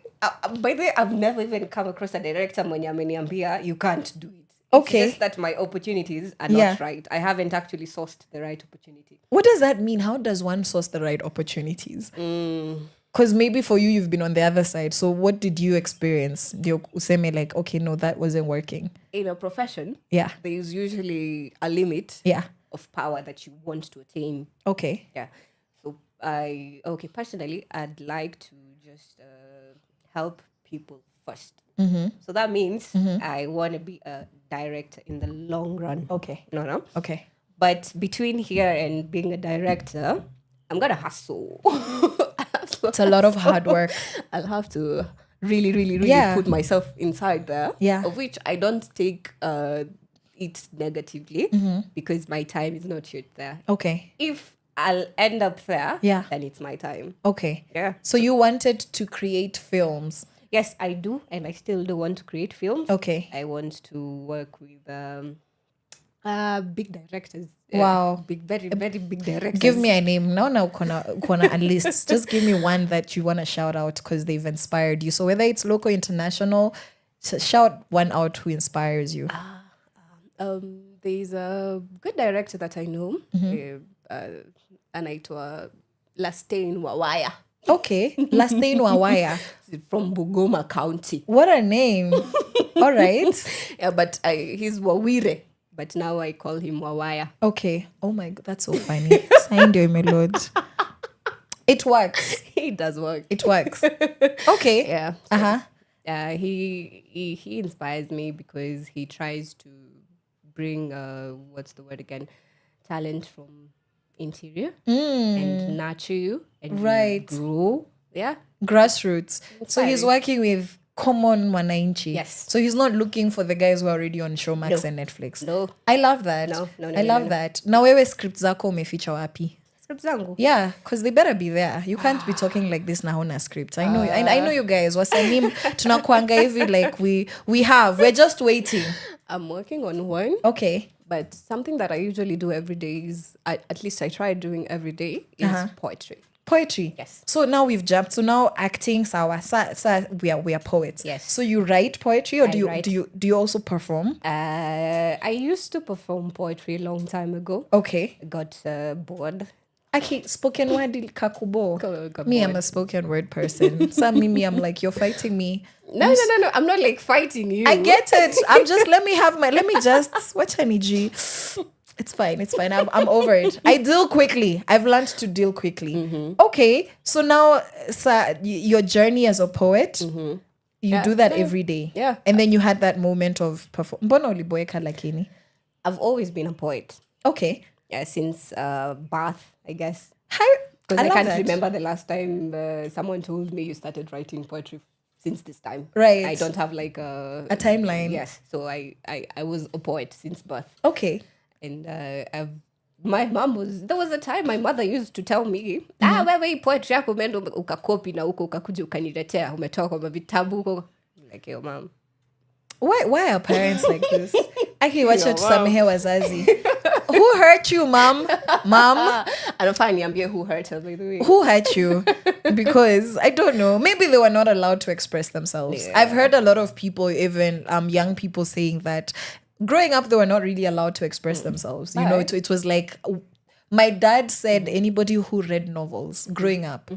by the way, I've never even come across a director mwenye ameniambia you can't do it. Okay. It's just that my opportunities are not right. I haven't actually sourced the right opportunity. what does that mean? How does one source the right opportunities? Because maybe for you've been on the other side. So what did you experience? Ndio useme like, okay, no, that wasn't working. In a profession, Yeah. there's usually a limit Yeah. of power that you want to attain. Okay. Yeah. So personally, I'd like to just help people first. So that means I want to be a director in the long run. Okay. No. Okay. But between here and being a director, I'm going to hustle. It's a lot of hard work. I'll have to really Yeah. put myself inside there. Yeah. Of which I don't take it negatively because my time is not yet there. Okay. If I'll end up there, Yeah. then it's my time. Okay. Yeah. So you wanted to create films. Yes, I do. And I still do want to create films. Okay. I want to work with big directors. Wow. Very big directors. Give me a name. No, ukona a list. Just give me one that you want to shout out because they've inspired you. So whether it's local, international, shout one out who inspires you. There's a good director that I know. Anaitwa Lastain Wawaya. Okay. Last name Wawaya. From Bugoma County. What a name. All right. Yeah, but he's Wawire. But now I call him Wawaya. Okay. Oh my God, that's so funny. Signed you, my lord. It works. It does work. It works. Okay. Yeah. Uh-huh. He inspires me because he tries to bring what's the word again? talent from interior and nurture you and Right. you grow. Yeah. Grassroots. So he's Inspiring. working with common wananchi. Yes. So he's not looking for the guys who are already on Showmax and Netflix. No. I love that. No. I love that. Na wewe script zako umeficha wapi? Script zangu. Yeah, because they better be there. You can't be talking like this na huna script. I know. I know you guys. Wasanii tunakuanga hivi like we're just waiting. I'm working on one. Okay. But something that I usually do every day is, at least I try doing every day, is poetry. Poetry. Yes. So now we've jumped. So now acting, sawa. We are poets. Yes. So you write poetry, or I write. do you also perform? I used to perform poetry a long time ago. Okay. I got bored. Spoken word kakubo. Got Me, I'm bored. a spoken word person. So Mimi, I'm like, you're fighting me. No. I'm not like fighting you. I get it. I'm just let me just watch G. It's fine. I'm over it. I deal quickly. I've learned to deal quickly. Okay. So now your journey as a poet, you do that every day. Yeah. And then you had that moment of Mbona uliboeka lakini? I've always been a poet. Okay. Yeah, since birth, I guess. I Because I love can't that. remember the last time someone told me you started writing poetry since this time. Right. I don't have like a timeline. Yes. So I was a poet since birth. Okay. And there was a time my mother used to tell me, wewe hii poetry yako umeenda ukakopi na huko ukakuja ukaniletea, umetoa kwa vitabu huko. Like, yo, mom. Why are parents like this? Okay, wacha tusamehe wazazi. Who hurt you, mom? Mom? Anafaa niambie who hurt her, by the way. Who hurt you? Because I don't know. Maybe they were not allowed to express themselves. Yeah. I've heard a lot of people, even young people, saying that growing up they were not really allowed to express themselves. You know, it was like my dad said anybody who read novels growing up.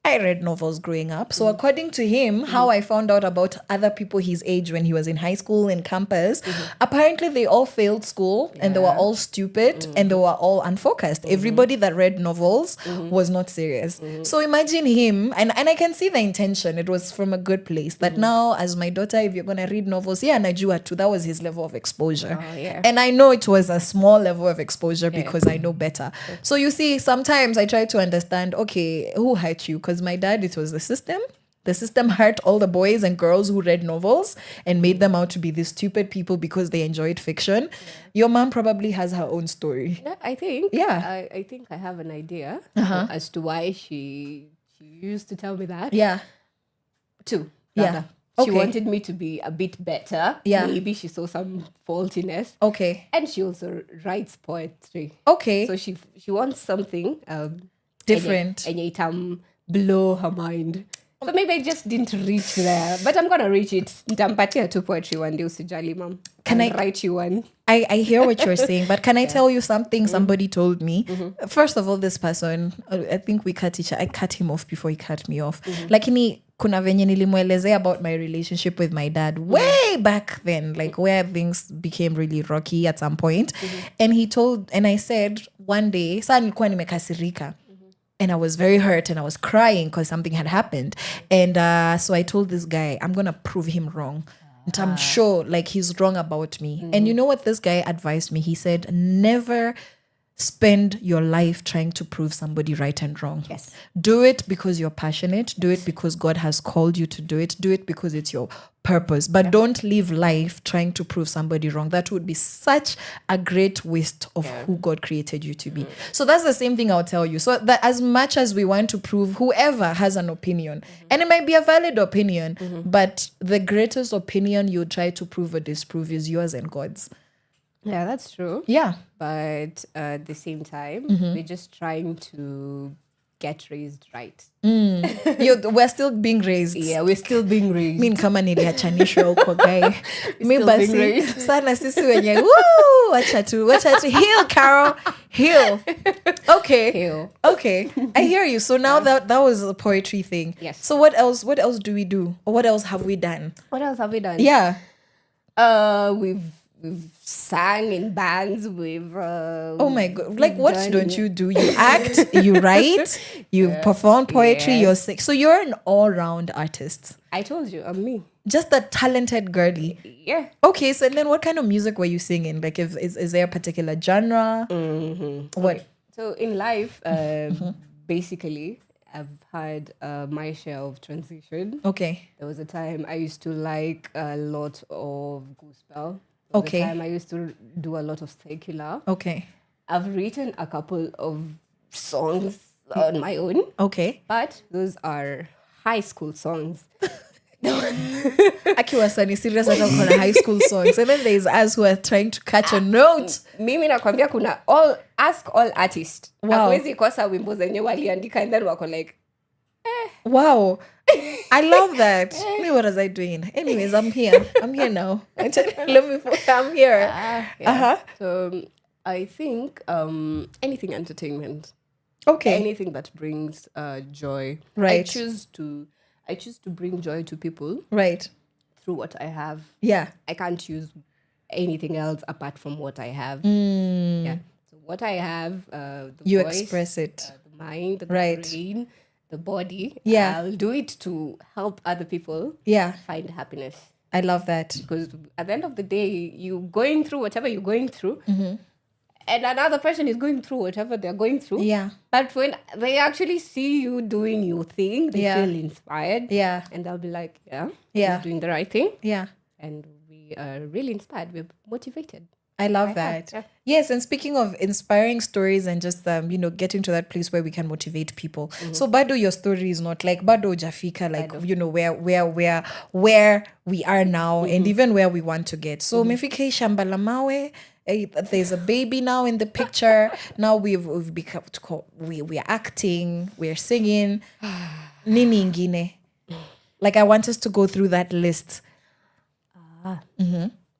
I read novels growing up. So according to him, how I found out about other people his age when he was in high school and campus, apparently they all failed school and they were all stupid and they were all unfocused. Everybody that read novels was not serious. So imagine him, and I can see the intention. It was from a good place. That now, as my daughter, if you're going to read novels, najua too. That was his level of exposure. And I know it was a small level of exposure because I know better. So you see, sometimes I try to understand, okay, who hurt you? Because my dad, it was the system. The system hurt all the boys and girls who read novels and made them out to be these stupid people because they enjoyed fiction. Your mom probably has her own story. Yeah, I think. Yeah. I think I have an idea as to why she used to tell me that. Yeah. Too. Yeah. Rather. She Okay. wanted me to be a bit better. Yeah. Maybe she saw some faultiness. Okay. And she also writes poetry. Okay. So she wants something Different. And it blow her mind. So maybe I just didn't reach there. But I'm gonna reach it. Nitampatia tu poetry one day, usijali, mom. Can I write you one? I hear what you're saying, but can I tell you something somebody told me? First of all, this person, I think I cut him off before he cut me off. Lakini kuna venye nilimwelezea about my relationship with my dad way back then, like where things became really rocky at some point. And I said one day, saa nilikuwa nimekasirika. And I was very hurt and I was crying because something had happened. And so I told this guy, I'm going to prove him wrong. And I'm sure like he's wrong about me. And you know what this guy advised me? He said, never spend your life trying to prove somebody right and wrong. Yes. Do it because you're passionate. Do it because God has called you to do it. Do it because it's your purpose. But don't live life trying to prove somebody wrong. That would be such a great waste of who God created you to be. So that's the same thing I'll tell you. So that as much as we want to prove, whoever has an opinion, and it might be a valid opinion, but the greatest opinion you try to prove or disprove is yours and God's. Yeah, that's true. Yeah. But at the same time, we're just trying to get raised right. We're still being raised. Yeah, we're still being raised. Mi kama niliachanishwa huko guy. Mi Still being basi raised. sana sisi wenye woo, wacha tu heal, Carol, heal. Okay. Heal. Okay. I hear you. So now that was a poetry thing. Yes. So what else do we do? Or what else have we done? What else have we done? Yeah. We've we've sang in bands, we've Oh my god! Like, what don't you do? You act, you write, you perform poetry, Yes. you're sick. So you're an all-round artist, I told you, I'm me. just a talented girly. Yeah. Okay, so then what kind of music were you singing? Like, if is there a particular genre? What? So in life, basically, I've had my share of transition. Okay, There was a time I used to like a lot of gospel. There was Okay. a time I used to do a lot of secular. okay, I've written a couple of songs on my own, okay. but those are high school songs. Akiwa Sani serious hata uko na high school songs. And then there's us who are trying to catch a note. Mimi nakwambia kuna ask all artists. Wow. Hawezi kosa wimbo zenye waliandika and then wako like, Wow. I love that. Me, what was I doing? Anyways, I'm here. I'm here now. I'm here. So I think anything entertainment. Okay. Anything that brings joy. Right. I choose to bring joy to people Right. through what I have. Yeah. I can't choose anything else apart from what I have. Yeah. So what I have, the You voice, express it. the mind, the Right. brain, the body. Yeah. I'll do it to help other people Yeah. find happiness. I love that. Because at the end of the day, you going through whatever you're going through, and another person is going through whatever they're going through. Yeah. But when they actually see you doing your thing, they Yeah. feel inspired. Yeah. And they'll be like, yeah, Yeah. he's doing the right thing. Yeah. And we are really inspired. We're motivated. I love that. yeah. Yes, and speaking of inspiring stories and just getting to that place where we can motivate people. So bado your story is not like bado jafika, like where we are now and even where we want to get. So mefika shamba la mawe. There's a baby now in the picture. Now we've become we are acting, we're singing. Nini ingine. Like I want us to go through that list.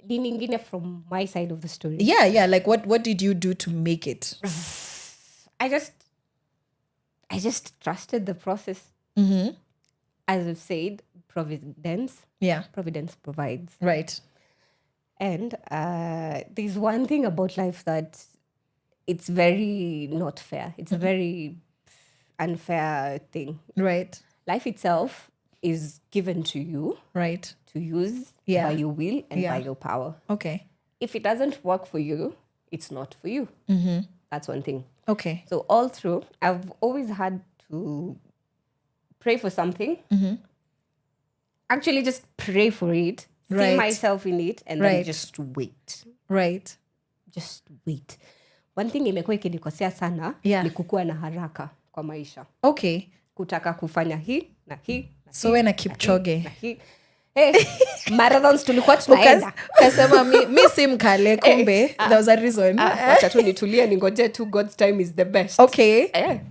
Ningine from my side of the story. Yeah. Like what did you do to make it? I just trusted the process. As I've said, providence provides. Right. And there's one thing about life that it's very not fair. It's a very unfair thing. Right. Life itself is given to you Right. to use Yeah. by your will and Yeah. by your power. Okay. If it doesn't work for you, it's not for you. That's one thing. Okay. So all through, I've always had to pray for something. Actually, just pray for it. See Right. myself in it, and then Right. just wait. Right. Just wait. One thing imekuwa ikinikosea sana Yeah. ni kukuwa na haraka kwa maisha. Okay. Kutaka kufanya hii na hii. So when I keep choge. Na hii. Hey, marathons tulikuwa tunaenda. Kasema mi si mkale kumbe. There was a reason. Wacha tu nitulie ningoje tu, God's time is the best. Okay.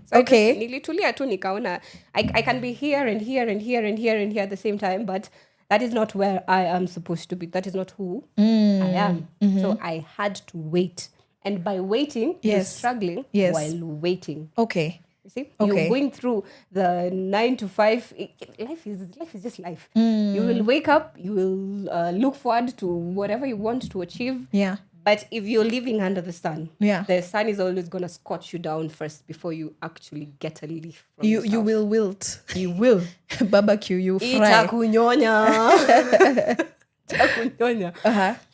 So Okay. nilitulia tu nikaona I can be here and here and here and here and here at the same time, but that is not where I am supposed to be. That is not who I am. So I had to wait. And by waiting, you're Yes. struggling Yes. while waiting. Okay. You see? Okay. You're going through the 9 to 5. Life is just life. You will wake up, you will look forward to whatever you want to achieve. Yeah. But if you're living under the sun, Yeah. the sun is always going to scorch you down first before you actually get a leaf from You yourself. will wilt. You will. Barbecue, you fry. Itakunyonya. Itakunyonya.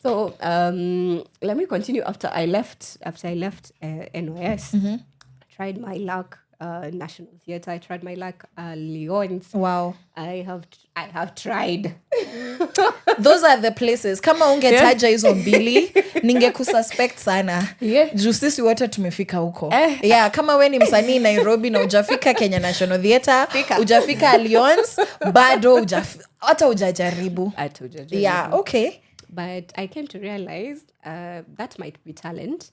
So let me continue. After I left NYS, I tried my luck. National Theatre. I tried my luck. Leon's. Wow. I have tried. Those are the places. Kama ungetaja hizo mbili, ningekususpect sana. Yeah. Juu sisi wote tumefika huko. Yeah, kama we ni msanii Nairobi na ujafika Kenya National Theatre, ujafika Alliance, bado hata ujajaribu. Yeah, okay. But I came to realize that might be talent.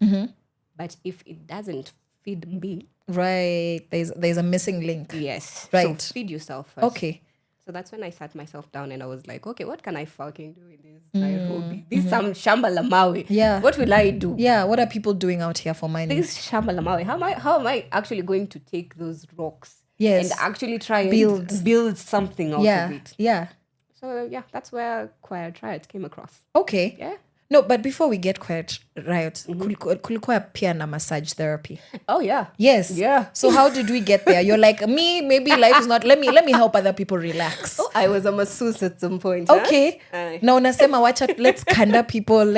But if it doesn't feed me, right, there's a missing link. Yes. Right. So feed yourself first. Okay. So that's when I sat myself down and I was like, okay, what can I fucking do in this Nairobi? This some shamba la mawe. Yeah. What will I do? Yeah, what are people doing out here for money? This shamba la mawe. How am I actually going to take those rocks Yes. and actually try and build something out of it? Yeah. So yeah, that's where Choir Triad came across. Okay. Yeah. No, but before we get quite right, kulikuwa pia na massage therapy. Oh yeah. Yes. Yeah. So how did we get there? You're like, me, maybe life is not, let me help other people relax. Oh, I was a masseuse at some point. Okay. Now unasema wacha, let's kanda people.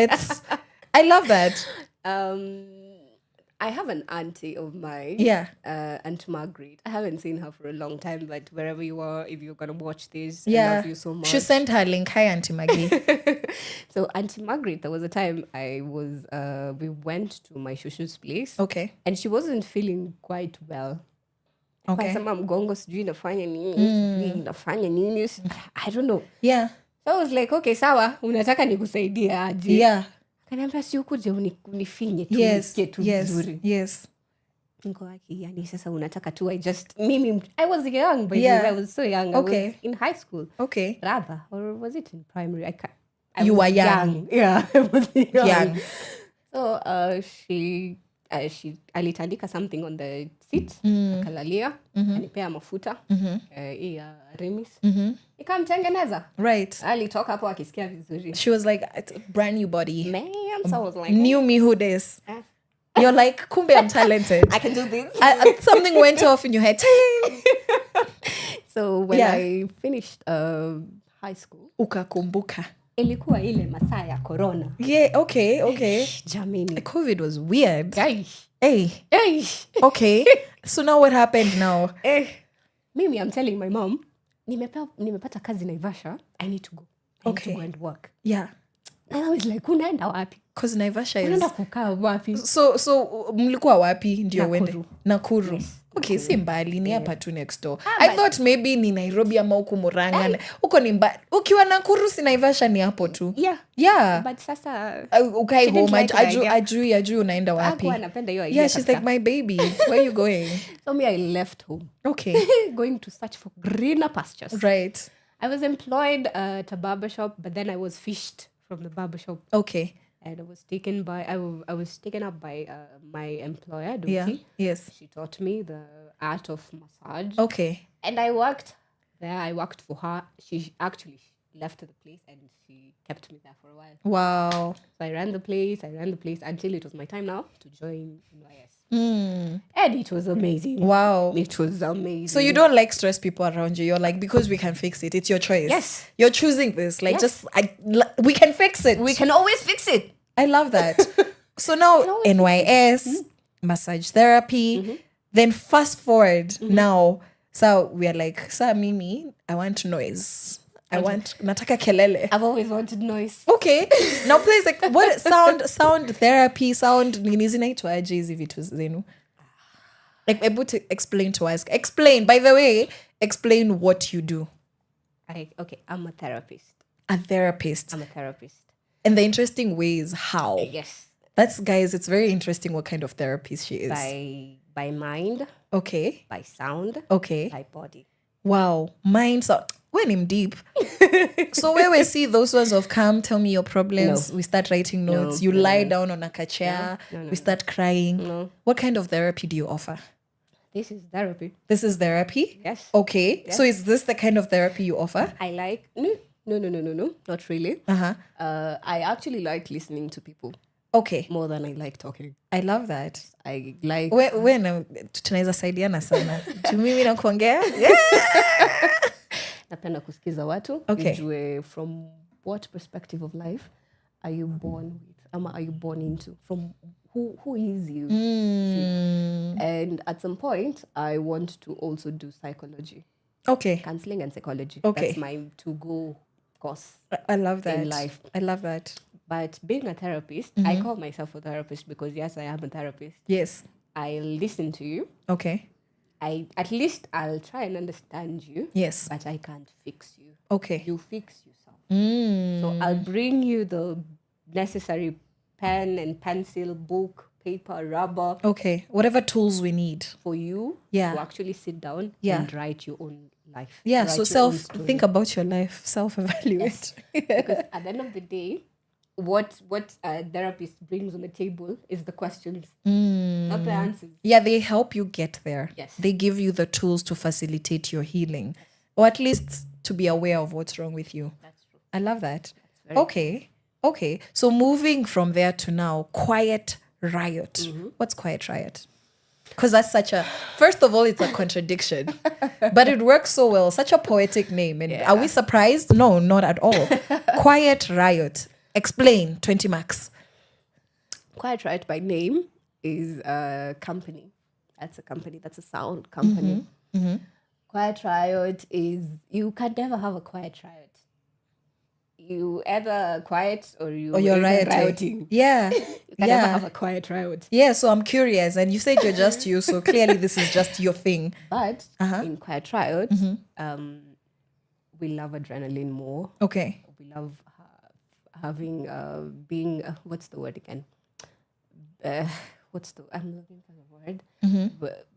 I love that. I have an auntie of mine. Yeah. Aunt Margaret. I haven't seen her for a long time, but wherever you are, if you're gonna watch this, Yeah. I love you so much. She sent her link. Hi, Auntie Maggie. So Auntie Margaret, there was a time we went to my shushu's place. Okay. And she wasn't feeling quite well. Okay. Kasema mgongo sijui nafanya nini. I don't know. Yeah. So I was like, okay, sawa, unataka nikusaidie aje? Yeah. Kaniambia si ukuje unifinye tu Yes. nisikie tu vizuri. Yes. Niko aki, yani sasa unataka tu I was young, but Yeah. I was so young. Okay. I was in high school. Okay. Rather, or was it in primary? I You was were young. Yeah, I was young. Young. So she alitandika something on the seat, akalalia, anipea mafuta, ya remis. Nikamtengeneza. Right. Alitoka hapo akisikia vizuri. She was like, it's a brand new body. Man, so I was like, New me who this. You're like, kumbe, I'm talented. I can do this. Something went off in your head. Ting! So when Yeah. I finished high school, Ukakumbuka. ilikuwa ile masaa ya corona. Yeah, okay. Jamini. COVID was weird. Ay. Hey. Ay. Okay. So now what happened now? Mimi, I'm telling my mom, nimepata kazi Naivasha, I need to go. I need to go and work. Yeah. And I was like, unaenda wapi? Because Naivasha is... Unaenda kukaa wapi? So mlikuwa wapi ndio uende? Nakuru. Yes. Okay, si mbali, ni hapa tu next door. I thought maybe ni Nairobi ama huku Murang'a. Huko ni mbali. Ukiwa Nakuru si Naivasha ni hapo tu. Yeah. But sasa... Ukai she didn't home, like the idea. ajui unaenda wapi. Hakuwa anapenda hiyo idea Yeah, she's kabisa. like, my baby, where are you going? So me, I left home. Okay. Going to search for greener pastures. Right. I was employed at a barbershop, but then I was fished from the barbershop. Okay. And I was taken up by my employer, Doki. Yeah. Yes. She taught me the art of massage. Okay. And I worked there. I worked for her. She actually left the place and she kept me there for a while. Wow. So I ran the place until it was my time now to join NYS. And it was amazing. Wow. It was amazing. So you don't like stress people around you. You're like, because we can fix it. It's your choice. Yes. You're choosing this. Like, Yes. we can fix it. We can always fix it. I love that. So now NYS, massage therapy, then fast forward now. So we are like, Sa Mimi, I want noise. Nataka kelele. I've always wanted noise. Okay. Now please, like, what sound therapy, sound nini zinaitwaje hizi vitu zenu? Like, able to explain to us. By the way, explain what you do. I'm a therapist. A therapist. I'm a therapist. And the interesting way is how. Yes. That's, guys, it's very interesting what kind of therapist she is. By mind. Okay. By sound. Okay. By body. Wow. Mind, so when him deep. So where we see those ones of come, tell me your problems. No. We start writing notes. You lie down on a chair. We start crying. No. What kind of therapy do you offer? This is therapy. This is therapy? Yes. Okay. Yes. So is this the kind of therapy you offer? I like... No, not really. Uh-huh. I actually like listening to people Okay. more than I like talking. I love that. I like... When tunaweza saidiana sana. Tu mimi na kuongea? Napenda kusikiza watu. Okay. Ujue from what perspective of life are you born with? Ama are you born into? From who is you? And at some point, I want to also do psychology. Okay. Counseling and psychology. Okay. That's my to-go course. I love that. In life. I love that. But being a therapist, I call myself a therapist because yes, I am a therapist. Yes. I listen to you. Okay. At least I'll try and understand you. Yes. But I can't fix you. Okay. You fix yourself. So I'll bring you the necessary pen and pencil, book, paper, rubber Okay. Whatever tools we need. for you Yeah. to actually sit down Yeah. and write your own life. Yeah. Write So your own story. think about your life. Self-evaluate. Because at the end of the day, what a therapist brings on the table is the questions, not the answers. Yeah, they help you get there. Yes. They give you the tools to facilitate your healing. Or at least to be aware of what's wrong with you. That's true. I love that. very Okay. Okay. So moving from there to now, Quiet Riot. What's Quiet Riot? Because that's first of all, it's a contradiction, but it works so well. Such a poetic name. And are we surprised? No, not at all. Quiet Riot. Explain, 20 marks. Quiet Riot by name is a company. That's a company. That's a sound company. Quiet Riot is, you can never have a quiet riot. You either quiet or you're rioting. Yeah. You can never have a quiet riot. Yeah, so I'm curious. And you said you're just you, so clearly this is just your thing. But in Quiet Riot, we love adrenaline more. Okay. We love having, being, what's the word again? I'm looking for the word. But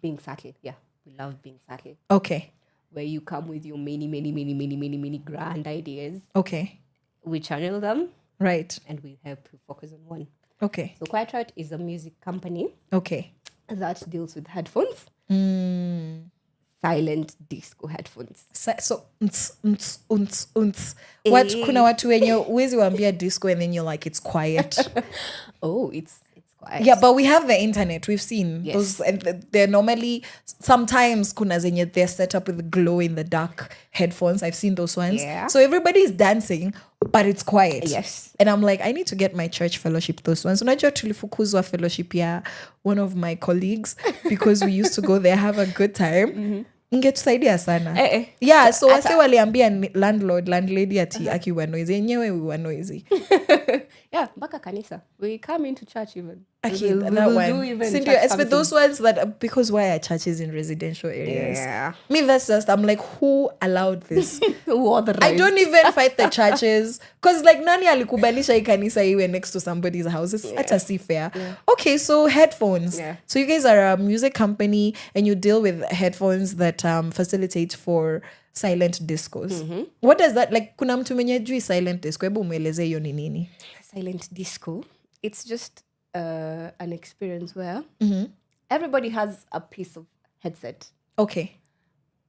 being subtle. Yeah, we love being subtle. Okay. Where you come with your many grand ideas. Okay. We channel them. Right. And we help you focus on one. Okay. So Quiet Riot is a music company. Okay. That deals with headphones. Silent disco headphones. So what kuna watu wenye uwezi waambia disco and then you're like it's quiet. Oh, it's quiet. Yeah, but we have the internet. We've seen those, and they're normally sometimes kuna zenye they're set up with glow in the dark headphones. I've seen those ones. Yeah. So everybody's dancing, but it's quiet. Yes. And I'm like, I need to get my church fellowship those ones. Unajua tulifukuzwa fellowship ya one of my colleagues because we used to go there, have a good time. Ingetusaidia sana. Yeah, so wase waliambia landlady akiwa noisy. Yenyewe we were noisy. Yeah, mpaka kanisa. We come into church even. Okay, that one. It's with those ones that, because why are churches in residential areas? Yeah. Me, that's just, I'm like, who allowed this? I don't even fight the churches. Because like, nani alikubalisha hii kanisa iwe next to somebody's house? It's a si fair. Yeah. Okay, so headphones. Yeah. So you guys are a music company and you deal with headphones that facilitate for silent discos. What does that, like, kuna mtu mwenye jui silent disco? Hebu mweleze hiyo ni nini? Silent disco, it's just an experience where everybody has a piece of headset. Okay.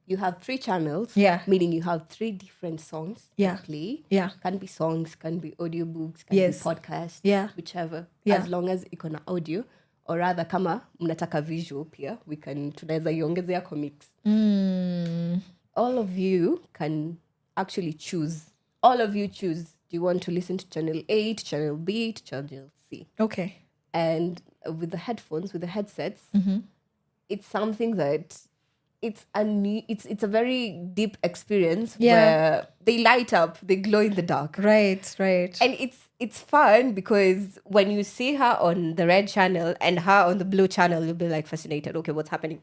You have 3 channels. Yeah. Meaning you have 3 different songs to play. Yeah. Can be songs, can be audiobooks, can be podcasts. Yeah. Whichever. Yeah. As long as iko na audio. Or rather, kama mnataka visual pia, we can tunaweza iongezea comics. All of you can actually choose. All of you choose. Do you want to listen to channel A, to channel B, to channel C? Okay. And with the headphones, with the headsets, it's something that it's a very deep experience where they light up, they glow in the dark. Right. And it's fun because when you see her on the red channel and her on the blue channel, you'll be like fascinated. Okay, what's happening?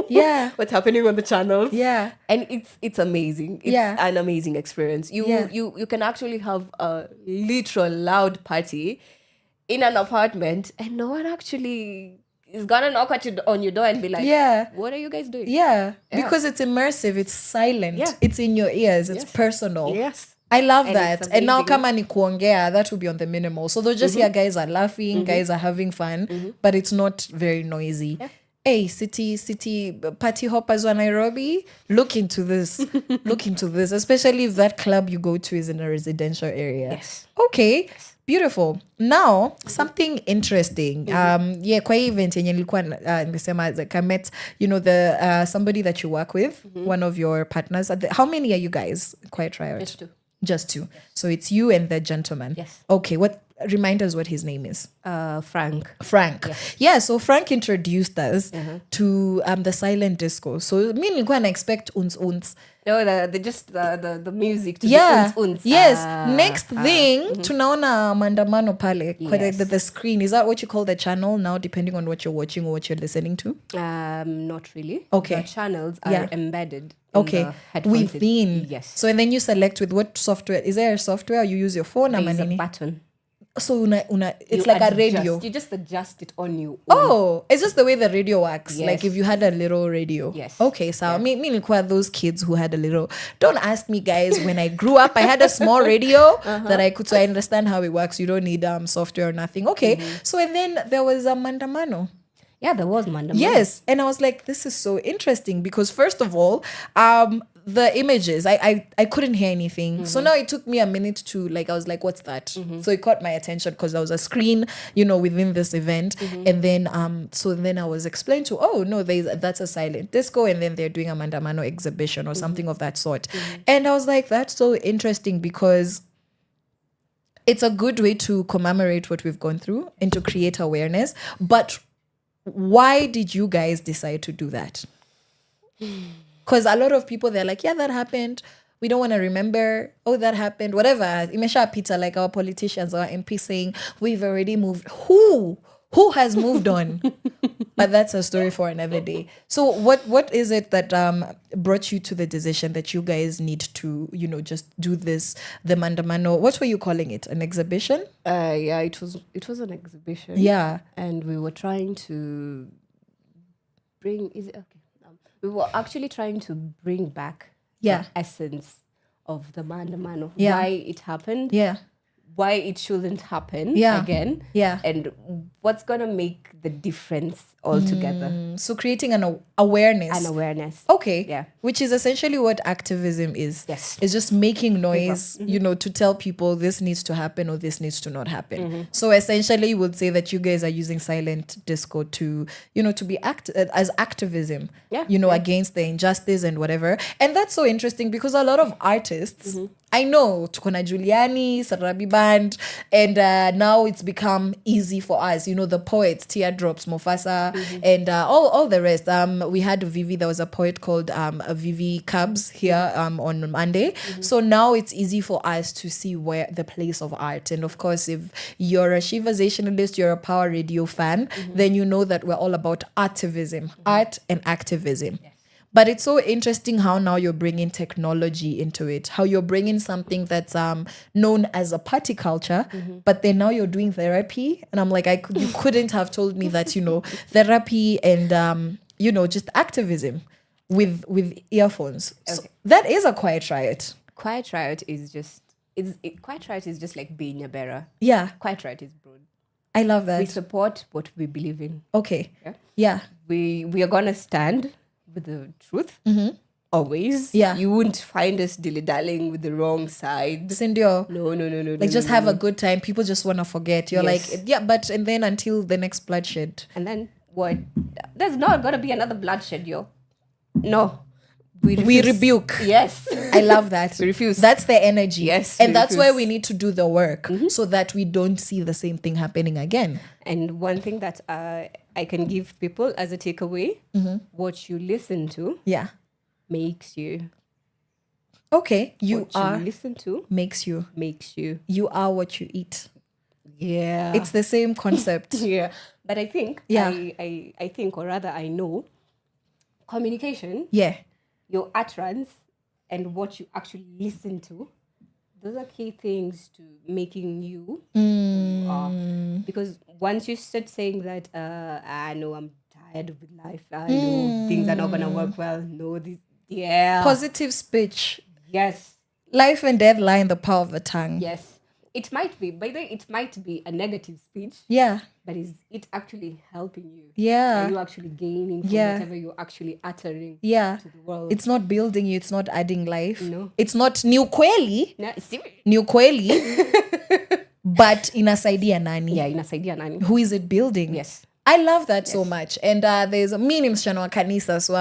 Yeah. What's happening on the channels? Yeah. And it's amazing. It's an amazing experience. You can actually have a literal loud party in an apartment and no one actually is gonna knock on your door and be like, what are you guys doing? Yeah. Because it's immersive, it's silent, it's in your ears, it's personal. Yes. I love that. And now kama ni kuongea, that will be on the minimal. So they'll just hear guys are laughing, guys are having fun, but it's not very noisy. Yeah. Hey, city party hoppers in Nairobi, look into this. Look into this, especially if that club you go to is in a residential area. Yes. Okay. Yes. Beautiful. Now, something interesting. Kwa hii event yenye nilikuwa nimesema I met, the somebody that you work with, one of your partners. How many are you guys? Quiet Riot? Just two. Yes. So it's you and the gentleman. Yes. Okay. Remind us what his name is. Frank. Yes. Yeah, so Frank introduced us to the silent disco. So me nilikuwa na expect uns. No, the music to the uns. Yes. Next thing, tunaona mandamano pale. Yes. The screen. Is that what you call the channel now, depending on what you're watching or what you're listening to? Not really. Okay. The channels are embedded in the headphones. Within. Yes. So and then you select with what software. Is there a software or you use your phone? There is a button. So it's like a radio. You just adjust it on you. Oh, it's just the way the radio works. Yes. Like if you had a little radio. Yes. Okay, so me nilikuwa those kids who had a little. Don't ask me, guys. When I grew up, I had a small radio that I could. So I understand how it works. You don't need software or nothing. Okay. So and then there was a mandamano. Yeah, there was mandamano. Yes, and I was like, this is so interesting because first of all, the images, I couldn't hear anything. So now it took me a minute to like, I was like, what's that? So it caught my attention because there was a screen, within this event. And then so then I was explained to, oh no, that's a silent disco, and then they're doing a mandamano exhibition or something of that sort. And I was like, that's so interesting because it's a good way to commemorate what we've gone through and to create awareness. But why did you guys decide to do that? Because a lot of people, they're like, yeah, that happened. We don't want to remember. Oh, that happened. Whatever. Imesha Peter, like our politicians or MP saying, we've already moved. Who has moved on? But that's a story for another day. So what is it that brought you to the decision that you guys need to, just do this, the Mandamano? What were you calling it? An exhibition? Yeah, it was an exhibition. Yeah. And we were trying to bring, we were actually trying to bring back the essence of the Mandamano. Yeah. Why it happened. Yeah. Why it shouldn't happen again. Yeah. And what's going to make the difference altogether. So creating an awareness. An awareness. Okay. Yeah. Which is essentially what activism is. Yes. It's just making noise, to tell people this needs to happen or this needs to not happen. So essentially you would say that you guys are using silent disco to, to be as activism, against the injustice and whatever. And that's so interesting because a lot of artists, I know, Tukona Giuliani, Sarabi Band, and now it's become easy for us. The poets, Teardrops, Mufasa, and all the rest. We had Vivi, there was a poet called Vivi Cubs here on Monday. So now it's easy for us to see where the place of art. And of course, if you're a Sheversationalist, you're a Power Radio fan, then you know that we're all about artivism, art and activism. Yes. But it's so interesting how now you're bringing technology into it, how you're bringing something that's known as a party culture, but then now you're doing therapy. And I'm like, you couldn't have told me that, therapy and, just activism with earphones. Okay. So that is a quiet riot. Quiet riot is just, quiet riot is just like Be-Nyaberah. Yeah. Quiet riot is broad. I love that. We support what we believe in. Okay. Yeah. We are going to stand with the truth, always. Yeah. You wouldn't find us dilly-dallying with the wrong side. Sindio. No. Like, just have a good time. People just want to forget. You're like, but, and then until the next bloodshed. And then what? There's not going to be another bloodshed, yo. No. We rebuke. Yes. I love that. We refuse. That's the energy. Yes. And that's why we need to do the work so that we don't see the same thing happening again. And one thing that I can give people as a takeaway, what you listen to makes you. Okay. You listen to makes you. You are what you eat. Yeah. It's the same concept. Yeah. But I think, I think, or rather I know, communication, your utterance, and what you actually listen to, those are key things to making you. Because once you start saying that, I know I'm tired of life, I know things are not going to work well, positive speech. Yes. Life and death lie in the power of the tongue. Yes. It might be, by the way, it might be a negative speech. Yeah. But is it actually helping you? Yeah. Are you actually gaining from whatever you're actually uttering to the world? It's not building you. It's not adding life. No. It's not new kweli. New kweli. But inasaidia nani? Yeah, inasaidia nani. Who is it building? Yes. I love that so much. And there's a mini msichana wa kanisa, so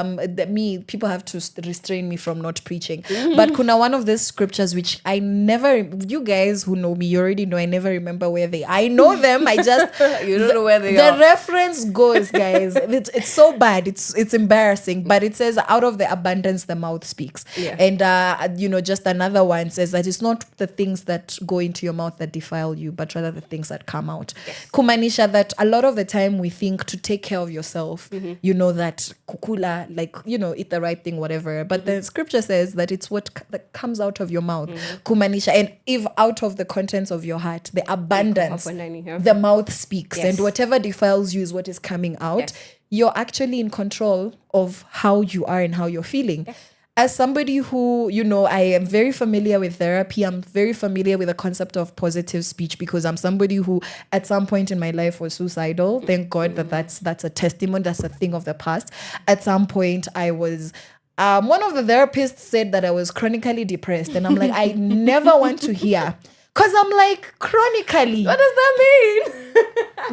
people have to restrain me from not preaching. But kuna one of these scriptures which I never, you guys who know me, you already know I never remember where they are. I know them, I just you don't know where they are. The reference goes, guys. It's so bad. It's embarrassing. But it says, out of the abundance the mouth speaks. Yeah. And just another one says that it's not the things that go into your mouth that defile you, but rather the things that come out. Yes. Kumanisha that a lot of the time we think to take care of yourself, that kukula, eat the right thing, whatever. But the scripture says that it's what that comes out of your mouth. Kumanisha. And if out of the contents of your heart, the abundance, the mouth speaks. Yes. And whatever defiles you is what is coming out. Yes. You're actually in control of how you are and how you're feeling. Yes. As somebody who, I am very familiar with therapy, I'm very familiar with the concept of positive speech because I'm somebody who at some point in my life was suicidal. Thank God that's a testimony, that's a thing of the past. At some point I was one of the therapists said that I was chronically depressed, and I'm like, I never want to hear. Because I'm like, chronically. What does that mean?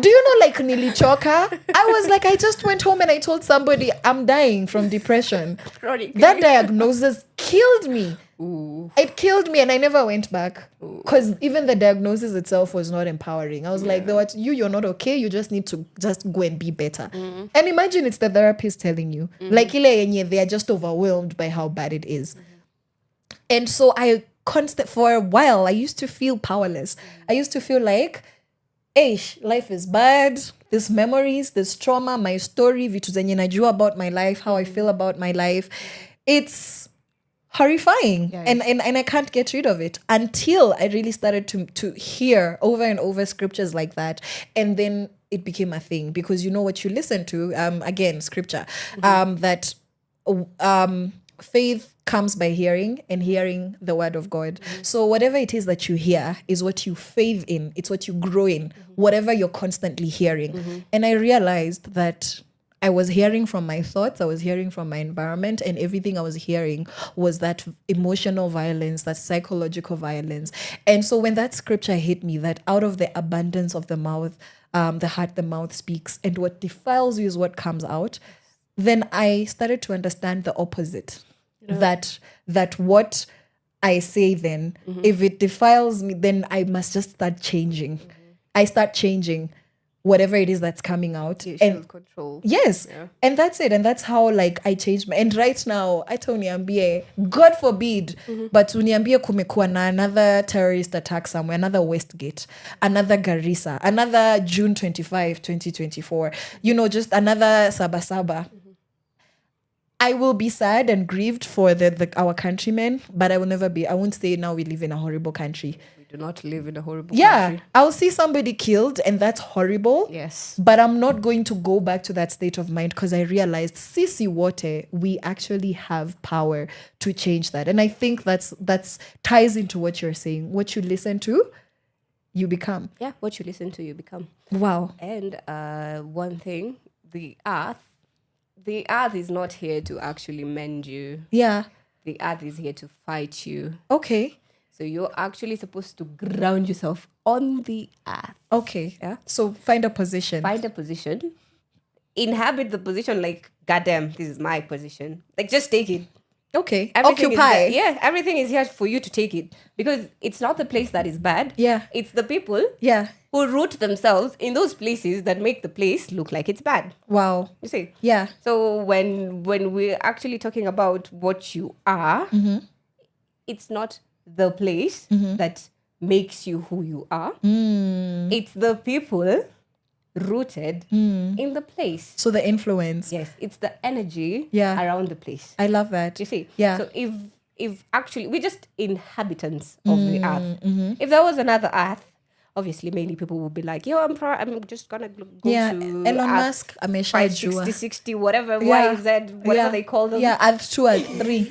Do you know, like, nilichoka? I was like, I just went home and I told somebody I'm dying from depression. Chronically. That diagnosis killed me. It killed me, and I never went back. Because even the diagnosis itself was not empowering. I was like, what, you're not okay. You just need to just go and be better. And imagine it's the therapist telling you. Like, they are just overwhelmed by how bad it is. And so for a while, I used to feel powerless. I used to feel like, life is bad. There's memories, there's trauma, my story, vitu zenye najua about my life, how I feel about my life. It's horrifying. Yes. And I can't get rid of it until I really started to hear over and over scriptures like that. And then it became a thing, because you know what you listen to, again, scripture, that faith comes by hearing, and hearing the word of God. So whatever it is that you hear is what you faith in. It's what you grow in, whatever you're constantly hearing. And I realized that I was hearing from my thoughts, I was hearing from my environment, and everything I was hearing was that emotional violence, that psychological violence. And so when that scripture hit me, that out of the abundance of the mouth, the heart, the mouth speaks, and what defiles you is what comes out, then I started to understand the opposite. That what I say then, if it defiles me, then I must just start changing. I start changing whatever it is that's coming out. And control. Yes. Yeah. And that's it. And that's how, like, I changed and right now, I told Niambie, God forbid, but Niambie kumekuwa na another terrorist attack somewhere, another Westgate, another Garissa, another June 25, 2024, just another Sabasaba. I will be sad and grieved for our countrymen, but I won't say now we live in a horrible country. We do not live in a horrible country. Yeah, I'll see somebody killed, and that's horrible. Yes. But I'm not going to go back to that state of mind, because I realized, Sisi Wote, we actually have power to change that. And I think that's ties into what you're saying. What you listen to, you become. Yeah, what you listen to, you become. Wow. And one thing, the earth is not here to actually mend you. Yeah. The earth is here to fight you. Okay. So you're actually supposed to ground yourself on the earth. Okay. Yeah. So find a position. Inhabit the position, like, goddamn, this is my position. Like, just take it. Okay. Everything Occupy. Everything is here for you to take it. Because it's not the place that is bad. Yeah. It's the people who root themselves in those places that make the place look like it's bad. Wow. You see? Yeah. So when we're actually talking about what you are, it's not the place that makes you who you are. It's the people rooted in the place. So the influence. Yes, it's the energy around the place. I love that. You see? Yeah. So if actually we're just inhabitants of the earth. If there was another earth, obviously many people would be like, I'm just gonna go to Elon Musk, Amesha 560, 60, whatever, YZ, whatever they call them. Yeah, Earth 2 or 3.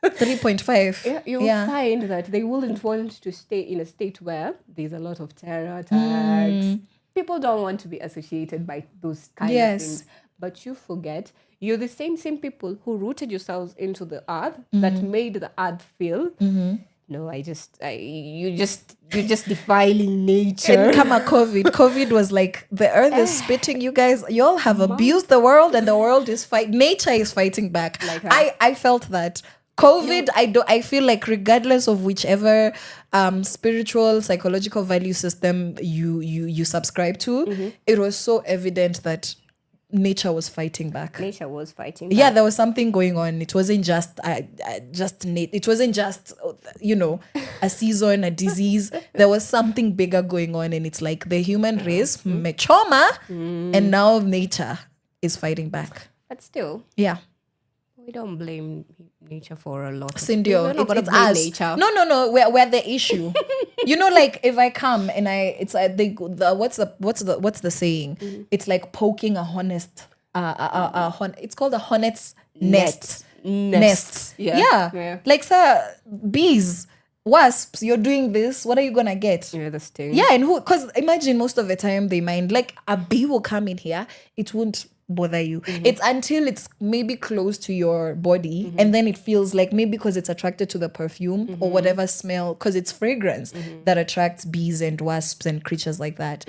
3.5. Yeah, you'll find that they wouldn't want to stay in a state where there's a lot of terror attacks. People don't want to be associated by those kinds of things. But you forget, you're the same people who rooted yourselves into the earth that made the earth feel. No, you're just defiling nature. And come on, COVID was like, the earth is spitting. You guys, you all have abused the world, and the world is nature is fighting back. Like I felt that. COVID, I feel like regardless of whichever spiritual, psychological value system you subscribe to, it was so evident that nature was fighting back. Yeah, there was something going on. It wasn't just it wasn't just a season, a disease. There was something bigger going on, and it's like the human race, trauma, and now nature is fighting back. But still, yeah. We don't blame nature for a lot. Cindio, it's us. Nature. No. We're the issue. Like if I come and what's the saying? It's like poking a honest. It's called a hornet's nest. Nest. Yeah. Like, sir, bees, wasps. You're doing this. What are you gonna get? Yeah, the sting. Yeah, and because imagine most of the time they mind, like, a bee will come in here. It won't bother you. It's until it's maybe close to your body and then it feels like maybe because it's attracted to the perfume or whatever smell, because it's fragrance that attracts bees and wasps and creatures like that.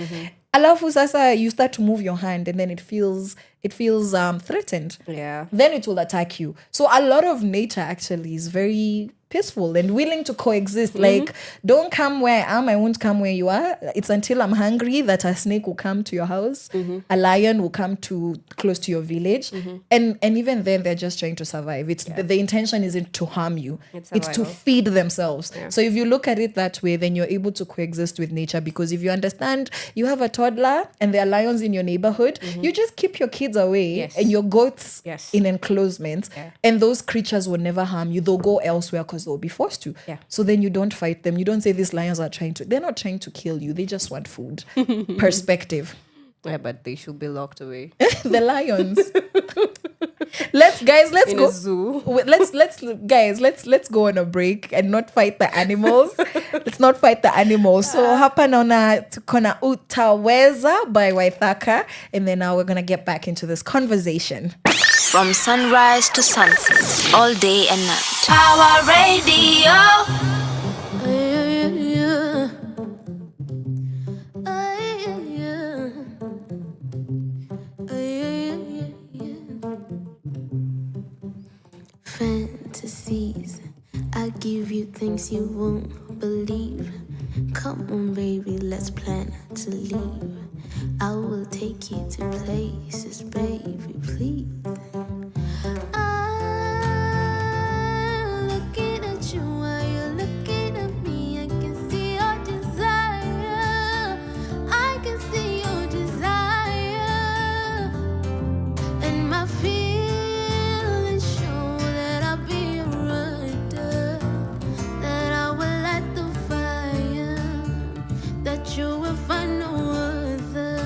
Alafu sasa, you start to move your hand and then it feels threatened. Yeah. Then it will attack you. So a lot of nature actually is very peaceful and willing to coexist. Like, don't come where I am, I won't come where you are. It's until I'm hungry that a snake will come to your house, a lion will come to close to your village, and even then they're just trying to survive. It's the intention isn't to harm you, it's to feed themselves. So if you look at it that way, then you're able to coexist with nature, because if you understand you have a toddler and there are lions in your neighborhood, you just keep your kids away and your goats in enclosements, and those creatures will never harm you. They'll go elsewhere because they'll be forced to. So then you don't fight them. You don't say these lions are they're not trying to kill you. They just want food. Perspective. Yeah, but they should be locked away. The lions. Let's In go. a zoo. Let's go on a break and not fight the animals. Let's not fight the animals. So hapa naona tukona Utaweza by Waithaka, and then now we're gonna get back into this conversation. From sunrise to sunset, all day and night. Power Radio. Fantasies, I give you things you won't believe. Come on, baby, let's plan to leave. I will take you to places, baby, please. I'm looking at you while you're looking at me. I can see your desire. I can see your desire. And my feelings show that I'll be right there. That I will light the fire. That you will find no other.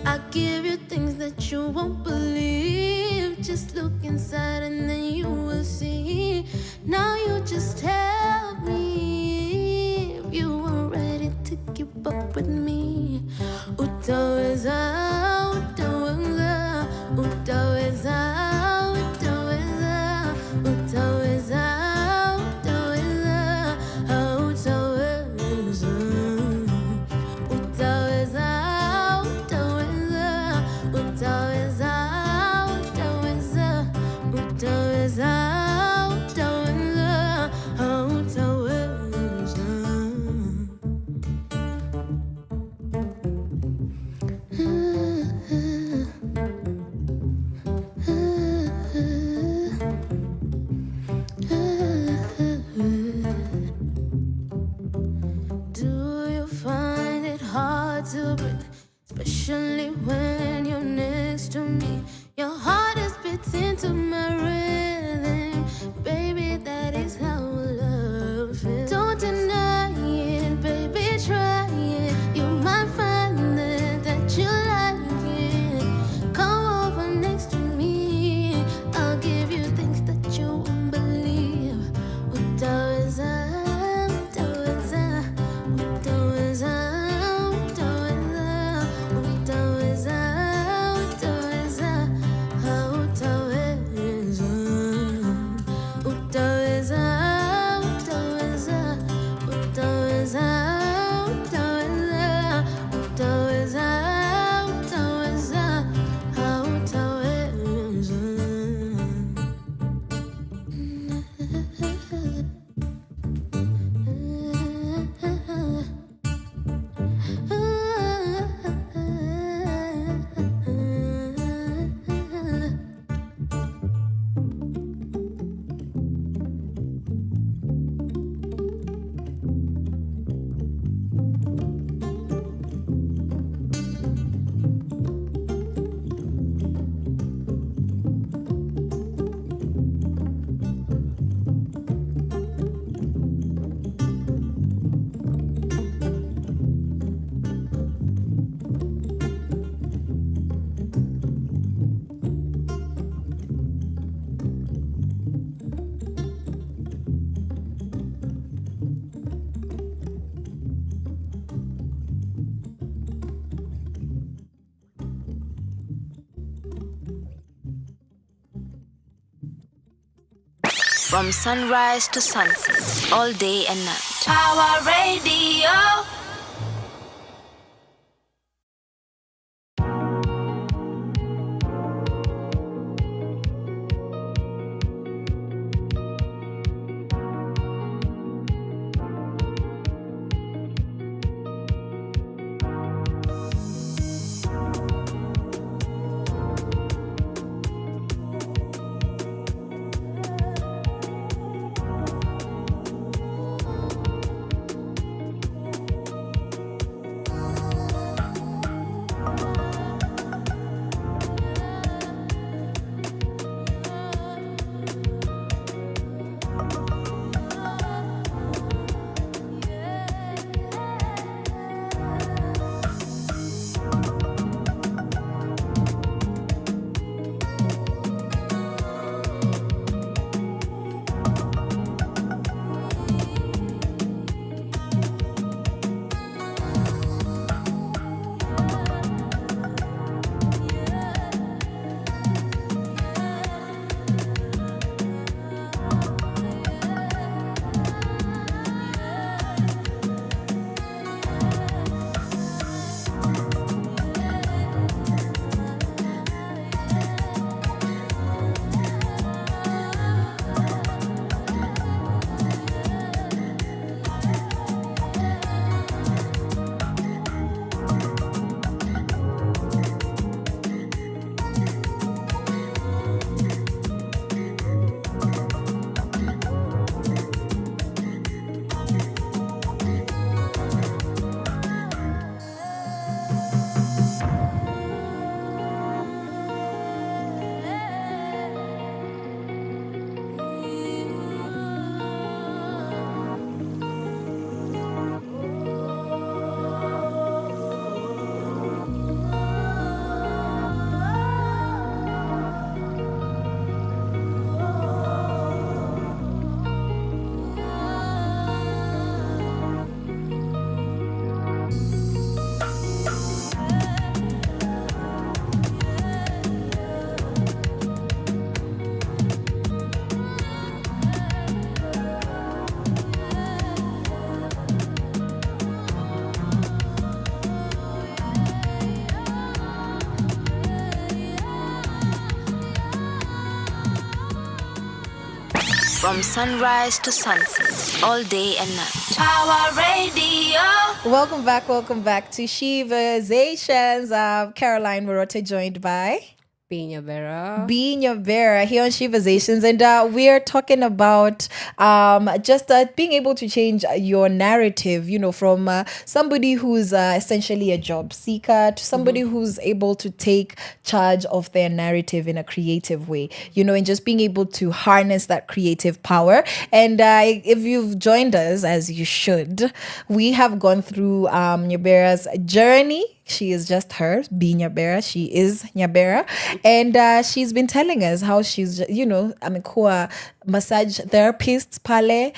I give you things that you won't believe. Just look inside and then you will see. Now you just tell me if you are ready to keep up with me. Utaweza, utaweza, utaweza, utaweza, utaweza, utaweza, utaweza. Utaweza, utaweza, utaweza, utaweza, utaweza, Do you find it hard to breathe, especially when you're next to me? Your heart is beating to my rhythm, baby. That is how love feels. Don't deny it, baby. Try it. You might find that you like it. Come over next to me. I'll give you things that you won't believe. Utaweza. Utaweza, utaweza, utaweza, utaweza, From sunrise to sunset, all day and night. Power Radio. From sunrise to sunset, all day and night. Power Radio. Welcome back to Sheversations. Caroline Murote joined by Be-Nyaberah here on Sheversations, and we're talking about just being able to change your narrative, from somebody who's essentially a job seeker to somebody who's able to take charge of their narrative in a creative way, and just being able to harness that creative power. And if you've joined us, as you should, we have gone through Nyaberah's journey. She is just her, Be-Nyaberah. She is Nyaberah. And she's been telling us how she's, kuwa massage therapist pale.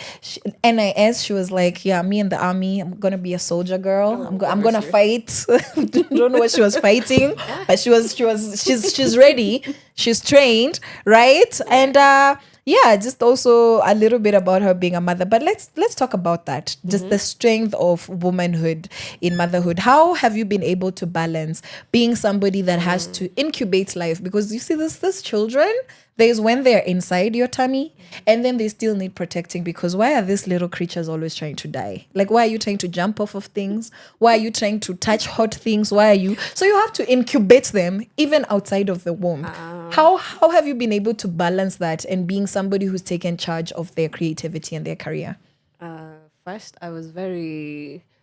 NIS, she was like, yeah, me in the army, I'm going to be a soldier girl. I'm going to fight. Don't know what she was fighting, but she's ready. She's trained, right? And yeah, just also a little bit about her being a mother. But let's talk about that. Just the strength of womanhood in motherhood. How have you been able to balance being somebody that has to incubate life? Because you see this children, there's when they're inside your tummy and then they still need protecting, because why are these little creatures always trying to die? Like, why are you trying to jump off of things? Why are you trying to touch hot things? So you have to incubate them even outside of the womb. How have you been able to balance that and being somebody who's taken charge of their creativity and their career? First, I was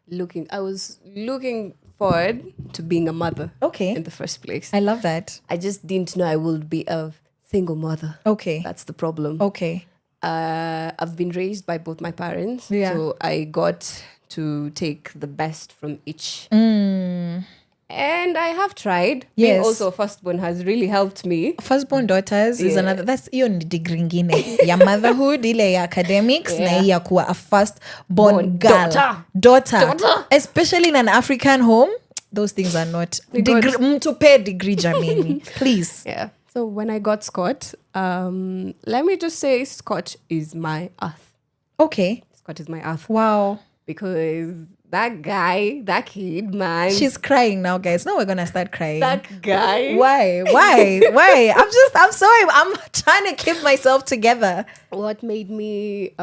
looking forward to being a mother. Okay. In the first place. I love that. I just didn't know I would be a single mother. Okay. That's the problem. Okay. I've been raised by both my parents. Yeah. So I got to take the best from each. And I have tried. Yes. Being also a firstborn has really helped me. Firstborn daughters is another, that's hiyo ni degree ingine ya motherhood, ile ya academics, na hii ya kuwa a firstborn girl. Daughter. Especially in an African home, those things are not. Mtu pe degree jamini. Please. Yeah. So when I got Scott, let me just say Scott is my earth. Okay. Scott is my earth. Wow. Because that guy, that kid, man. She's crying now, guys. Now we're gonna start crying. That guy. Why? I'm sorry. I'm trying to keep myself together. What made me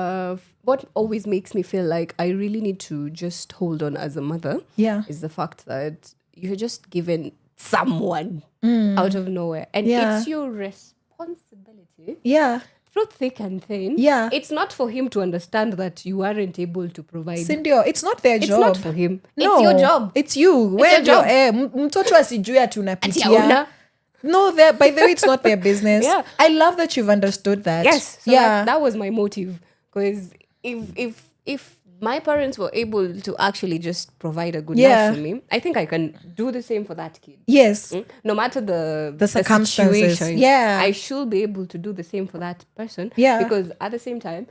what always makes me feel like I really need to just hold on as a mother is the fact that you're just given someone out of nowhere. And it's your responsibility. Yeah. Through thick and thin. Yeah. It's not for him to understand that you aren't able to provide. Sindio, it's not their job. It's not for him. No, it's your job. It's you. It's your job. Mtoto asijui atunapitia. Atiaona. No, by the way, it's not their business. Yeah. I love that you've understood that. Yes. So that was my motive. Because if my parents were able to actually just provide a good life for me, I think I can do the same for that kid. Yes. No matter the circumstances. situation, I should be able to do the same for that person. Yeah. Because at the same time,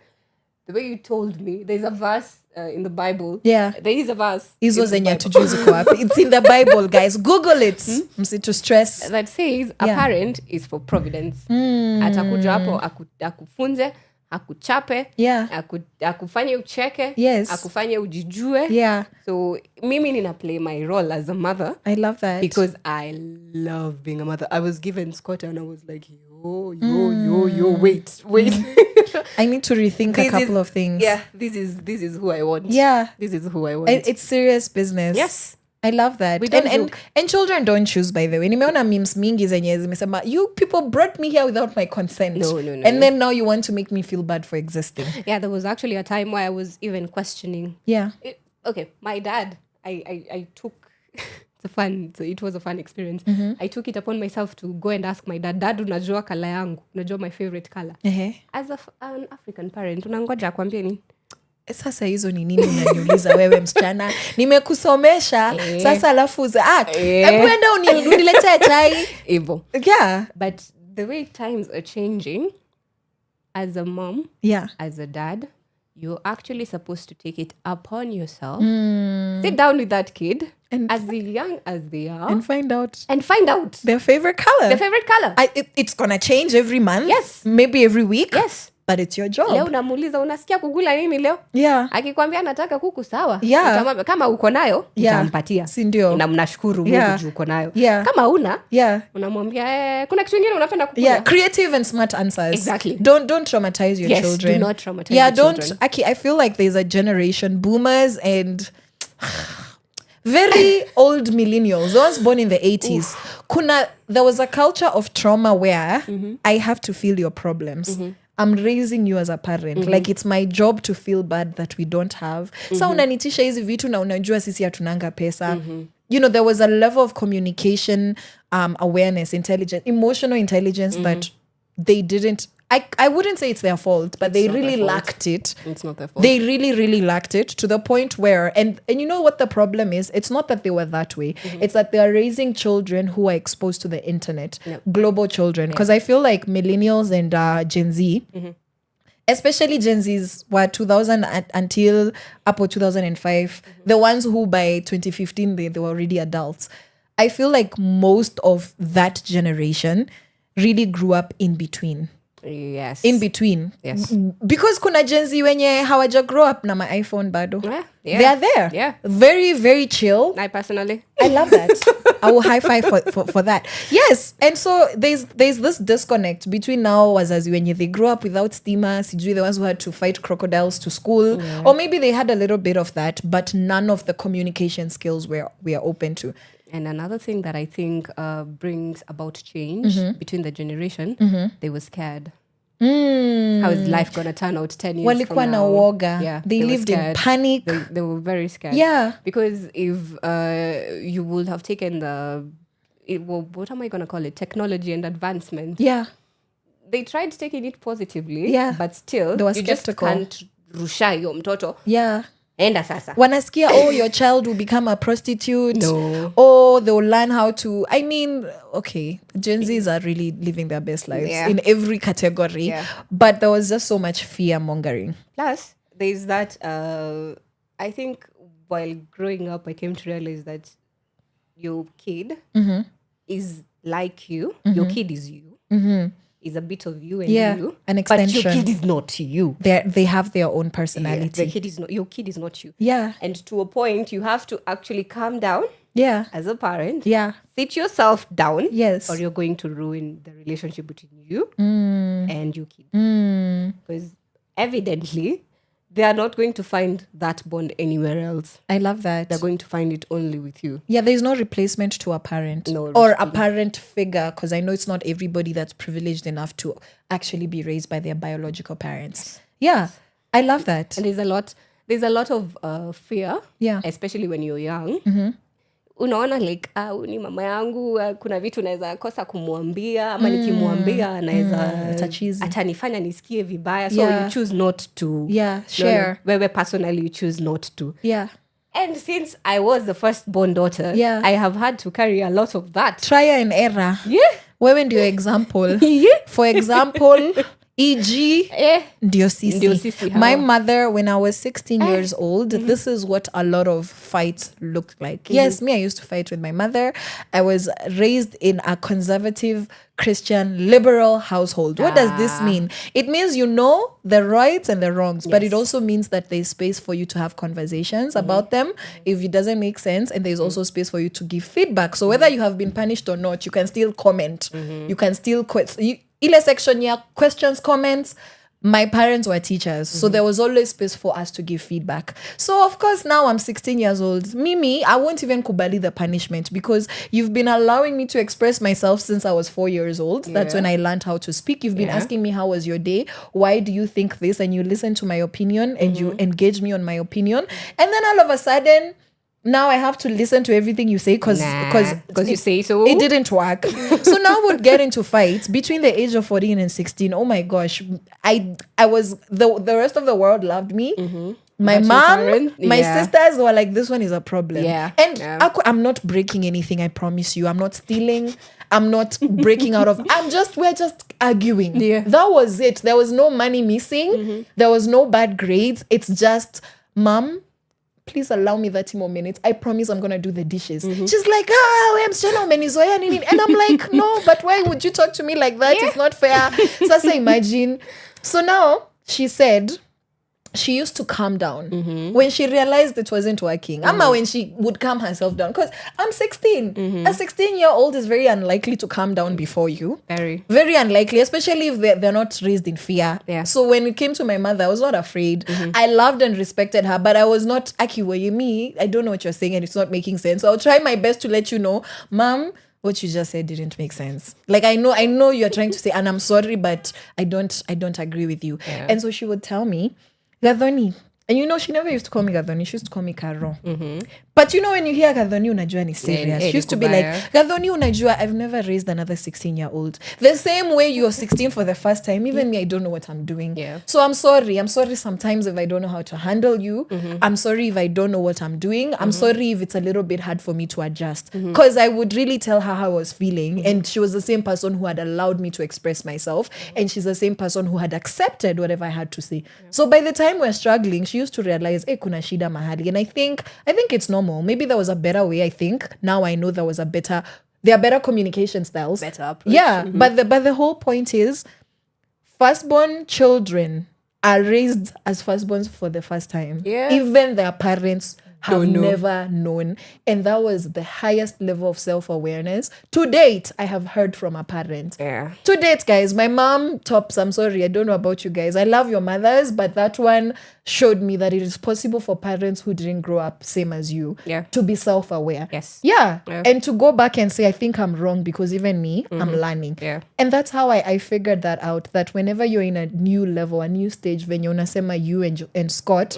the way you told me, there's a verse in the Bible. Yeah. There is a verse. Hizo zenye hatujui ziko wapi. It's in the Bible, guys. Google it. Msitu stress. That says a parent is for providence. Atakuja hapo akufunze, akuchape, akufanye ucheke, akufanye ujijue. Yeah. So mimi nina play my role as a mother. I love that. Because I love being a mother. I was given Scott and I was like, yo, wait. I need to rethink a couple of things. Yeah, this is who I want. Yeah. This is who I want. It's serious business. Yes. I love that. And children don't choose, by the way. Nimeona memes mingi zenye zimesema, you people brought me here without my consent. No. And then now you want to make me feel bad for existing. Yeah, there was actually a time where I was even questioning. Yeah. My dad, I took... it was a fun experience. I took it upon myself to go and ask my dad, unajua kala yangu? Unajua my favorite color? As an African parent, unangoja akwambie nini? Sasa hizo ni nini unaniuliza wewe msichana? Nimekusomesha. Sasa alafu hebu enda uniletee chai. Evo. Yeah. But the way times are changing, as a mom, as a dad, you're actually supposed to take it upon yourself. Sit down with that kid, and as young as they are, and find out their favorite color. It's gonna change every month. Yes. Maybe every week. Yes. But it's your job. Leo unamuuliza unasikia kugula nini leo? Yeah. Akikwambia nataka kuku sawa. Yeah. Utamwambia kama uko nayo utampatia. Si ndio? Na mnashukuru Mungu juu uko nayo. Yeah. Kama una unamwambia kuna kitu kingine unapenda kukula. Yeah, creative and smart answers. Exactly. Don't traumatize your children. Do not traumatize your children. I feel like there's a generation boomers and very old millennials, those born in the 80s. There was a culture of trauma where I have to feel your problems. I'm raising you as a parent. Like it's my job to feel bad that we don't have. Sa unanitisha hizi vitu na unajua sisi hatunanga pesa. You know, there was a level of communication, awareness, intelligence, emotional intelligence that they didn't. I wouldn't say it's their fault, but they really lacked it. It's not their fault. They really, really lacked it to the point where, and you know what the problem is? It's not that they were that way. It's that they are raising children wwho are exposed to the internet, global children. Because I feel like millennials and Gen Z, especially Gen Zs were 2000 until up to 2005, the ones who by 2015, they were already adults. I feel like most of that generation really grew up in between. Yes. In between. Yes. Because kuna Gen Z wenye hawaja grow up na my iPhone bado. Yeah. They are there. Yeah. Very, very chill. I personally. I love that. I will high five for that. Yes. And so there's this disconnect between now wazazi wenye they grew up without stima, sijui the ones who had to fight crocodiles to school. Or maybe they had a little bit of that, but none of the communication skills we are open to. And another thing that I think brings about change between the generation, they were scared. How is life going to turn out 10 years Walikuwa from na now? woga. Yeah, they lived in panic. They were very scared. Yeah. Because if you would have taken what am I going to call it? Technology and advancement. Yeah. They tried taking it positively. Yeah. But still, they were you skeptical. just can't rusha yo mtoto. Yeah. Enda sasa. Wanasikia, your child will become a prostitute. No. They will learn how to... I mean, okay, Gen Zs are really living their best lives in every category. Yeah. But there was just so much fear-mongering. Plus, there's that... I think while growing up, I came to realize that your kid is like you. Your kid is you. is a bit of you and you. An But your extension. kid is not you. They have their own personality. The kid is not your kid is not you. Yeah. And to a point, you have to actually calm down Yeah. as a parent. Yeah. Sit yourself down. Yes. Or you're going to ruin the relationship between you and your kid. Because evidently, they are not going to find that bond anywhere else. I love that. They're going to find it only with you. Yeah, there's no replacement to a parent or a parent figure, because I know it's not everybody that's privileged enough to actually be raised by their biological parents. Yeah, I love that. And there's a lot of fear, especially when you're young. Unaona like ni mama yangu, kuna vitu naweza kosa kumwambia ama nikimwambia anaweza atanifanya nisikie vibaya, so you choose not to share. Wewe personally you choose not to. And since I was the firstborn daughter, I have had to carry a lot of that. Trial and error. Wewe ndio example. For example, e.g. ndio sisi. My mother, when I was 16 years old, this is what a lot of fights looked like. Yes, me, I used to fight with my mother. I was raised in a conservative Christian liberal household. What does this mean? It means you know the rights and the wrongs, but it also means that there's space for you to have conversations about them if it doesn't make sense, and there's also space for you to give feedback. So whether you have been punished or not, you can still comment. You can still ile section ya questions, comments. My parents were teachers, so there was always space for us to give feedback. So of course now I'm 16 years old. Mimi, I won't even kubali the punishment, because you've been allowing me to express myself since I was 4 years old. That's when I learned how to speak. You've been asking me, how was your day? Why do you think this? And you listen to my opinion and you engage me on my opinion. And then all of a sudden, now I have to listen to everything you say because you say so. It didn't work. So now we'll get into fights between the age of 14 and 16. Oh my gosh. I was the rest of the world loved me. My mom, my sisters were like, this one is a problem. And I'm not breaking anything, I promise you. I'm not stealing. I'm not breaking out of we're just arguing. That was it. There was no money missing. There was no bad grades. It's just, Mom, please allow me 30 more minutes. I promise I'm going to do the dishes. She's like, and I'm like, no, but why would you talk to me like that? It's not fair. So imagine. So now she said she used to calm down when she realized it wasn't working. Ama when she would calm herself down. Because I'm 16. A 16-year-old is very unlikely to calm down before you. Very. Very unlikely, especially if they're not raised in fear. So when it came to my mother, I was not afraid. I loved and respected her, but I was not, Aki, were you me? I don't know what you're saying and it's not making sense. So I'll try my best to let you know, Mom, what you just said didn't make sense. Like, I know you're trying to say, and I'm sorry, but I don't agree with you. And so she would tell me, Gadhoni. And you know, she never used to call me Gadhoni. She used to call me Karo. But you know, when you hear Gadhoni, unajua ni serious. She used to be like, Gadhoni, unajua, I've never raised another 16-year-old. The same way you're 16 for the first time, even me, I don't know what I'm doing. So I'm sorry. I'm sorry sometimes if I don't know how to handle you. I'm sorry if I don't know what I'm doing. I'm sorry if it's a little bit hard for me to adjust. Because I would really tell her how I was feeling. And she was the same person who had allowed me to express myself. And she's the same person who had accepted whatever I had to say. So by the time we're struggling, she used to realize, kuna shida mahali. And I think it's normal. Maybe there was a better way, I think. Now I know there are better communication styles. Better approach. Yeah, but the whole point is, firstborn children are raised as firstborns for the first time. Even their parents have never known. And that was the highest level of self-awareness to date I have heard from a parent. To date, guys, my mom tops. I'm sorry, I don't know about you guys. I love your mothers, but that one showed me that it is possible for parents who didn't grow up same as you to be self-aware. And to go back and say, I think I'm wrong, because even me, I'm learning. And that's how I figured that out, that whenever you're in a new level, a new stage, when you're unasema you and Scott,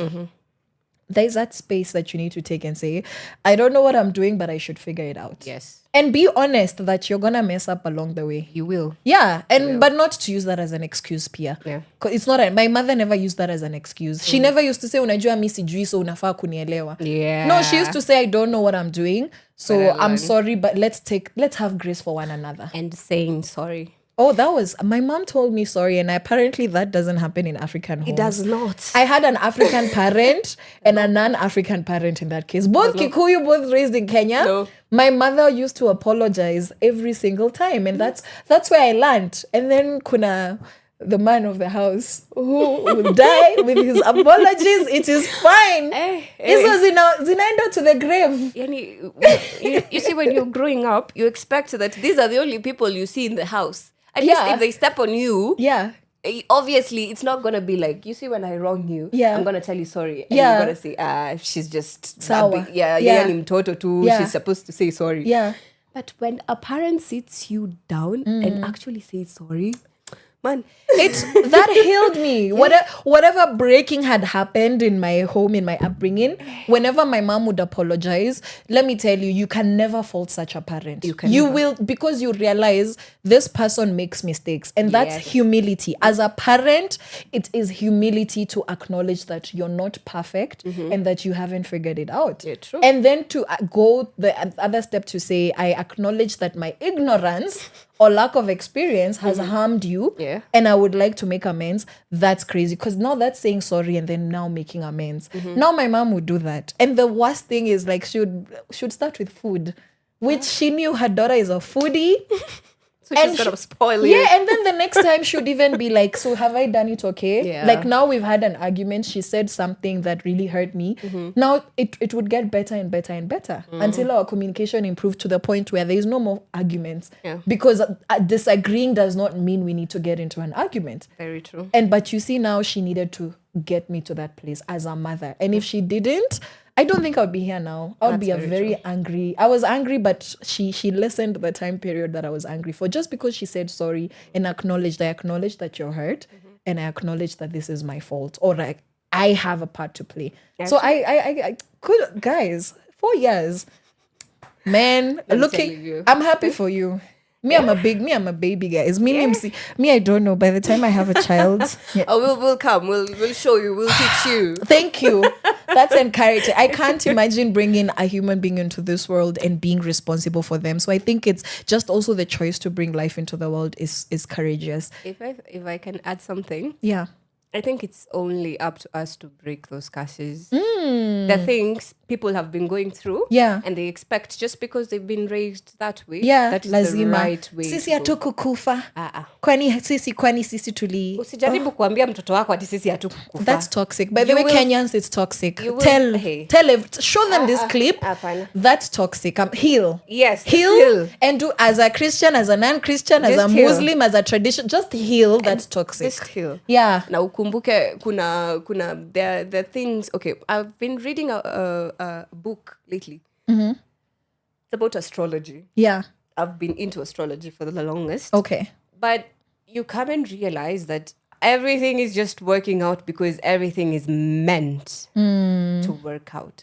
there's that space that you need to take and say, I don't know what I'm doing, but I should figure it out. And be honest that you're gonna mess up along the way. You will. But not to use that as an excuse, Pia. Cause it's not. My mother never used that as an excuse. She never used to say, "Unajua mi sijui, so unafaa kunielewa." No, she used to say, "I don't know what I'm doing, so I'm sorry, but let's have grace for one another." And saying sorry. Oh, that was, my mom told me sorry, and apparently that doesn't happen in African homes. It does not. I had an African parent and a non-African parent in that case. Both Kikuyu, both raised in Kenya. No. My mother used to apologize every single time, and that's where I learned. And then kuna the man of the house who will die with his apologies. It is fine. Hizo zinaenda to the grave. Yani, you see, when you're growing up, you expect that these are the only people you see in the house. At least if they step on you, obviously it's not gonna be like, you see, when I wrong you, I'm gonna tell you sorry, and you're gonna say, she's just Sawa. ni mtoto tu, she's supposed to say sorry. But when a parent sits you down and actually says sorry, man, that healed me. Whatever breaking had happened in my home, in my upbringing, whenever my mom would apologize, let me tell you, you can never fault such a parent. You will, because you realize this person makes mistakes, and that's humility. As a parent, it is humility to acknowledge that you're not perfect and that you haven't figured it out. True. And then to go the other step to say, I acknowledge that my ignorance or lack of experience has harmed you, and I would like to make amends. That's crazy, because now that's saying sorry and then now making amends. Now my mom would do that, and the worst thing is, like, she would start with food, which she knew her daughter is a foodie. So she's gonna spoil you. Yeah, and then the next time she'd even be like, so have I done it okay? Yeah. Like, now we've had an argument. She said something that really hurt me. Now it would get better and better and better until our communication improved to the point where there is no more arguments. Yeah. Because disagreeing does not mean we need to get into an argument. Very true. But you see, now she needed to get me to that place as a mother. And if she didn't, I don't think I would be here now. I would be a very angry. I was angry, but she listened the time period that I was angry for, just because she said sorry and acknowledged. I acknowledge that you're hurt, and I acknowledge that this is my fault, or like I have a part to play. Actually, so I could, guys, 4 years, man. I'm happy for you. Me, I'm a baby, guys. Me, I don't know. By the time I have a child, we'll come. We'll show you. We'll teach you. Thank you. That's encouraging. I can't imagine bringing a human being into this world and being responsible for them. So I think it's just also the choice to bring life into the world is courageous. If I can add something, I think it's only up to us to break those curses. The things people have been going through, and they expect just because they've been raised that way, that is the right way. Sisi hatukukufa. Kwani sisi tuli. Usijaribu kuambia mtoto wako ati sisi hatukukufa. That's toxic. By the way, Kenyans, it's toxic. Show them this clip. That's toxic. Heal. Yes. Heal. And do, as a Christian, as a non-Christian, as a Muslim, as a tradition, just heal. That's toxic. Just heal. Yeah. Na ukumbuke kuna there things. Okay, I've been reading a book lately. It's about astrology. Yeah. I've been into astrology for the longest. Okay. But you come and realize that everything is just working out because everything is meant to work out.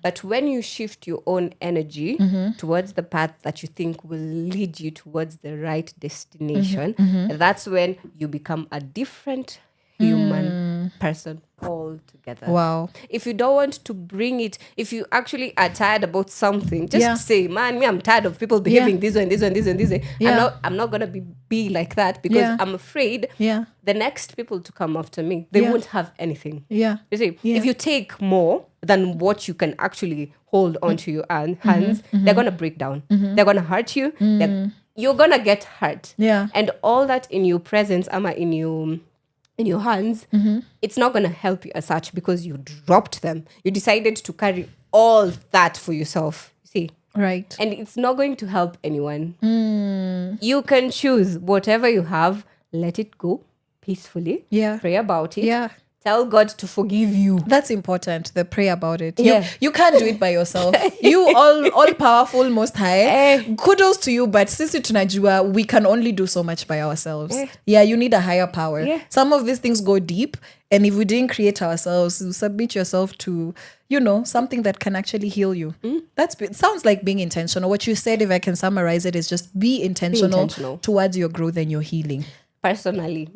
But when you shift your own energy towards the path that you think will lead you towards the right destination, that's when you become a different human person altogether. Wow. If you don't want to bring it, if you actually are tired about something, just say, man, I'm tired of people behaving this way and this way and this way and this way. I'm not going to be like that because I'm afraid the next people to come after me, they won't have anything. Yeah. You see, if you take more than what you can actually hold onto your hands, they're going to break down. They're going to hurt you. You're going to get hurt. Yeah. And all that in your presence, in your hands, it's not going to help you as such because you dropped them. You decided to carry all that for yourself. See? Right. And it's not going to help anyone. You can choose whatever you have, let it go peacefully. Yeah. Pray about it. Yeah. Tell God to forgive you. That's important. The pray about it. Yeah. You can't do it by yourself. You all powerful, most high. Kudos to you, but sisi tunajua we can only do so much by ourselves. Yeah, you need a higher power. Some of these things go deep, and if we didn't create ourselves, you submit yourself to, something that can actually heal you. It sounds like being intentional. What you said, if I can summarize it, is just be intentional towards your growth and your healing. Personally,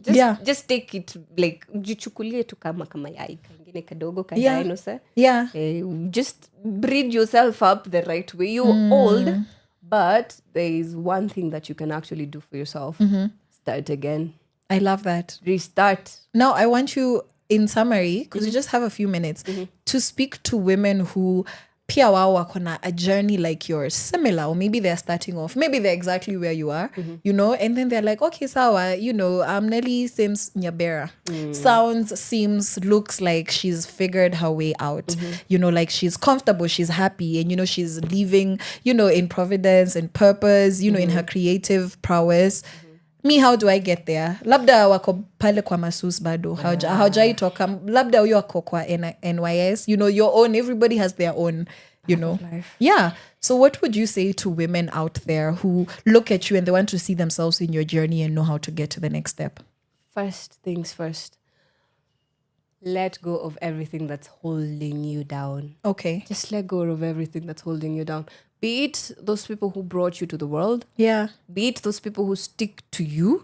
just take it like jichukulie tu kama yai kangine kadogo kadaino just breed yourself up the right way. You're old, but there is one thing that you can actually do for yourself. start again. I love that. Restart. Now, I want you, in summary, because you just have a few minutes, to speak to women who pia wao wako na a journey like yours, similar, or maybe they're starting off, maybe they're exactly where you are, you know, and then they're like, okay, sawa, you know, Nelly seems Nyabera. Seems, looks like she's figured her way out, you know, like she's comfortable, she's happy, and, you know, she's living, you know, in providence and purpose, you know, in her creative prowess. Me, how do I get there? Labda wako pale kwa masus bado. Hawajai toka. Labda uyo wako kwa NYS. You know, your own. Everybody has their own, you know. Yeah. So what would you say to women out there who look at you and they want to see themselves in your journey and know how to get to the next step? First things first. Let go of everything that's holding you down. Okay. Just let go of everything that's holding you down. Be it those people who brought you to the world. Yeah. Be it those people who stick to you.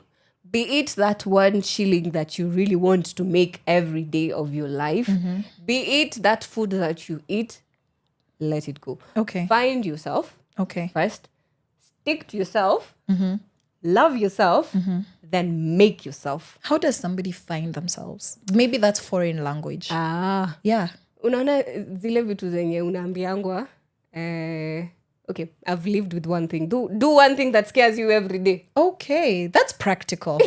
Be it that 1 shilling that you really want to make every day of your life. Be it that food that you eat. Let it go. Okay. Find yourself. Okay. First. Stick to yourself. Love yourself. Then make yourself. How does somebody find themselves? Maybe that's foreign language. Yeah. Unaona zile vitu zenye unaambiangwa okay, I've lived with one thing. Do one thing that scares you every day. Okay, that's practical.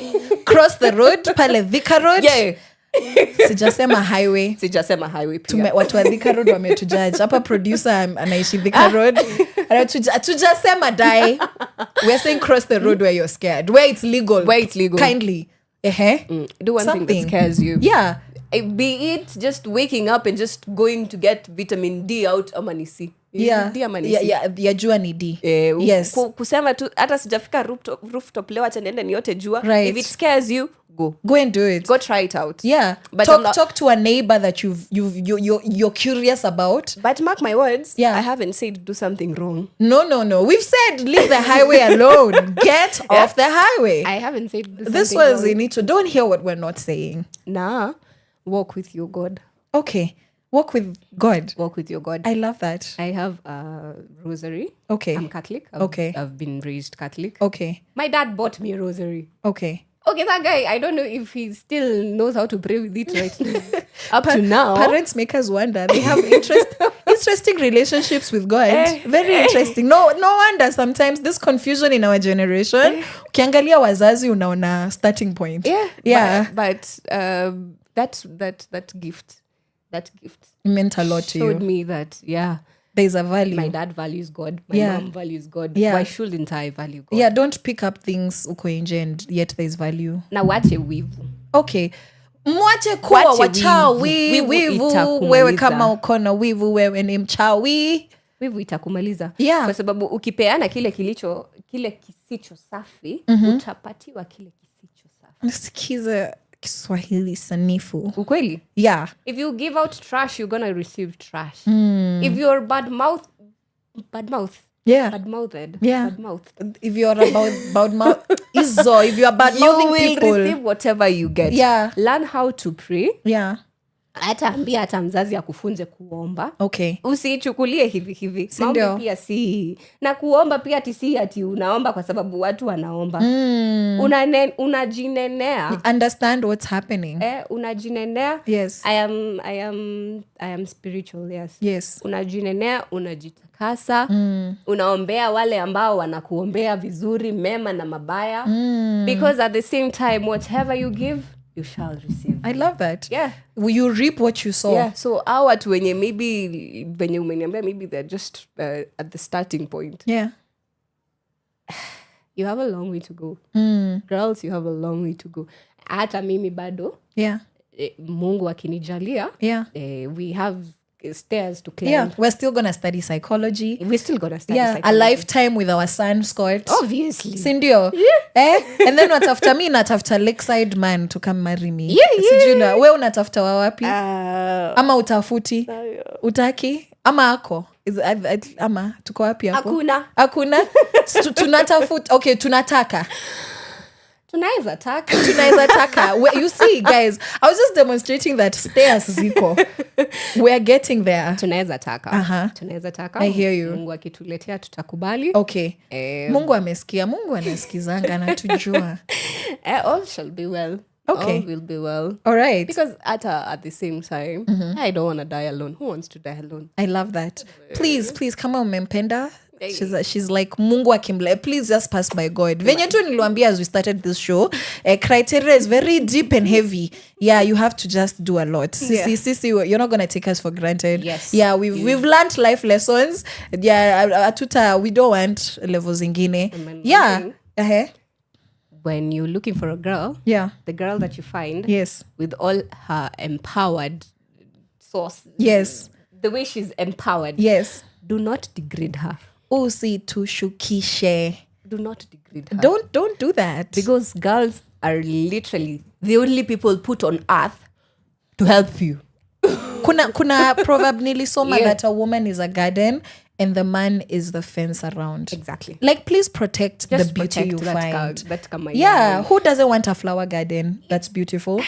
Cross the road, pale Thika Road. Yeah. Sijasema highway. Sijasema highway pia. Watu wa Thika Road wametujudge. Hapa producer anaishi Thika Road. Tujasema die. We're saying cross the road where you're scared. Where it's legal. Where it's legal. Kindly. Do one thing that scares you. Yeah. Be it just waking up and just going to get vitamin D out ama ni C. Yeah. Ya jua ni D. Yes. Kusema tu hata sijafika rooftop leo acha niende niote jua. Right. If it scares you, go and do it. Go try it out. Yeah. But talk to a neighbor that you're curious about. But mark my words, yeah. I haven't said do something wrong. No. We've said leave the highway alone. Get off the highway. I haven't said do this something was wrong. in it. So don't hear what we're not saying. Nah. Walk with your God. Okay. Walk with God. Walk with your God. I love that. I have a rosary. Okay. I'm Catholic. I've been raised Catholic. Okay. My dad bought me a rosary. Okay. Okay, that guy, I don't know if he still knows how to pray with it right now. Up to now. Parents make us wonder. They have interesting relationships with God. Very interesting. No wonder sometimes this confusion in our generation. Ukiangalia wazazi unaona starting point. Yeah. But that gift meant a lot to you. Showed me that, there's a value. My dad values God. My mom values God. Yeah. Why shouldn't I value God? Yeah, don't pick up things uko nje and yet there's value. Na wache wivu. Okay. Mwache kuwa wachawi. Wivu. Wewe kama uko na wivu wewe ni mchawi. Wivu itakumaliza. Yeah. Kwa sababu ukipeana kile kisicho safi, utapatiwa kile kisicho safi. Nasikiza Kiswahili sanifu. Ukweli? Yeah. If you give out trash, you're gonna receive trash. If you're bad mouthed. Yeah. Bad-mouthed. Yeah. Bad-mouthed. If you're about mouth, if you're bad mouthing people, you will receive whatever you get. Yeah. Learn how to pray. Yeah. Hata mzazi akufunze kuomba. Okay. Usichukulie hivi. Sindio. Pia si. Na kuomba pia si ati unaomba kwa sababu watu wanaomba. Unajinenea. Understand what's happening. Unajinenea. Yes. I am spiritual, yes. Yes. Unajinenea, unajitakasa. Unaombea wale ambao wanakuombea vizuri, mema na mabaya. Because at the same time, whatever you give, you shall receive. I love that. Yeah. You reap what you sow. Yeah. So our wenye maybe venye umeniambia, maybe they're just at the starting point. Yeah. You have a long way to go. Girls, you have a long way to go. Hata mimi bado. Yeah. Mungu akinijalia. Yeah. We have stairs to climb. Yeah, we're still gonna study psychology. We're still gonna study psychology. A lifetime with our son, Scott. Obviously. Sindio? Yeah. And then watafuta mi natafuta lakeside man to come marry me. Yeah. Sijuna, we unatafuta wawapi? Ama utafuti? Utaki? Ama ako? Ama tuko wapi ako? Hakuna. Tunatafuta. Okay, tunataka. Tunaweza taka. Tunaweza taka. You see, guys, I was just demonstrating that stairs ziko. We're getting there. Tunaweza taka. Tunaweza taka. I hear you. Mungu akituletea tutakubali. Okay. Mungu amesikia. Mungu anasikizanga na tujua. All shall be well. Okay. All will be well. All right. Because at the same time, I don't want to die alone. Who wants to die alone? I love that. Please, kama umempenda. She's like, Mungu akimle. Please just pass by God. Venye tu niliwaambia as we started this show, criteria is very deep and heavy. Yeah, you have to just do a lot. Sisi, you're not going to take us for granted. Yes. Yeah, we've learned life lessons. Yeah, we don't want levels ingine. Yeah. When you're looking for a girl, the girl that you find, with all her empowered source, the way she's empowered, do not degrade her. Usitushukishe. Do not degrade her. Don't do that. Because girls are literally the only people put on earth to help you. Kuna proverb nilisoma that a woman is a garden and the man is the fence around. Exactly. Like, please protect Just the beauty protect you find. Who doesn't want a flower garden that's beautiful?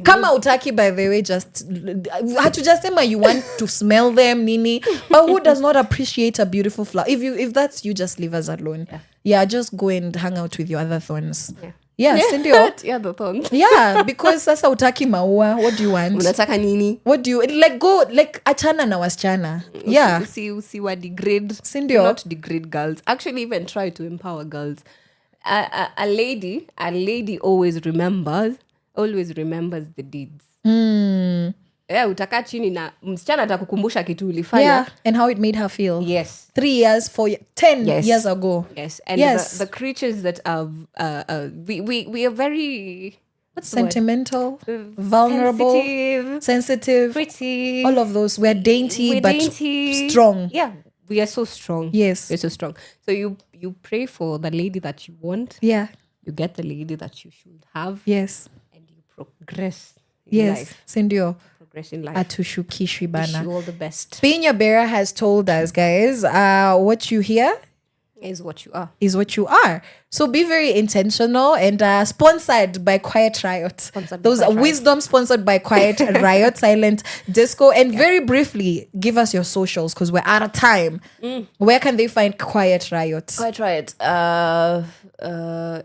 Kama utaki, by the way, just hatujasema you want to smell them, nini. But who does not appreciate a beautiful flower? If that's you, just leave us alone. Yeah, just go and hang out with your other thorns. Yeah, sindio? The thorns. Yeah, because sasa utaki maua. What do you want? Unataka nini? What do you go achana na wasichana? Yeah. See what degrade. Sindio? Not degrade girls. Actually, even try to empower girls. A lady always remembers the deeds. Utakaa chini na msichana atakukumbusha kitu ulifanya. Yeah, and how it made her feel. Yes. 3 years, 4 years, 10 years ago. Yes. And the creatures that are we are very sentimental, vulnerable, sensitive, pretty, all of those. We're dainty, but strong. Yeah, we are so strong. Yes, we're so strong. So you pray for the lady that you want. Yeah, you get the lady that you should have. Yes, and you progress. In life. Sindio. Progress in life. Atushukishwi bana. Wish you all the best. Be-Nyaberah has told us, guys, what you hear is what you are. So be very intentional, and sponsored by Quiet Riot. Wisdom sponsored by Quiet Riot, Silent Disco. And very briefly, give us your socials because we're out of time. Where can they find Quiet Riot? Quiet Riot.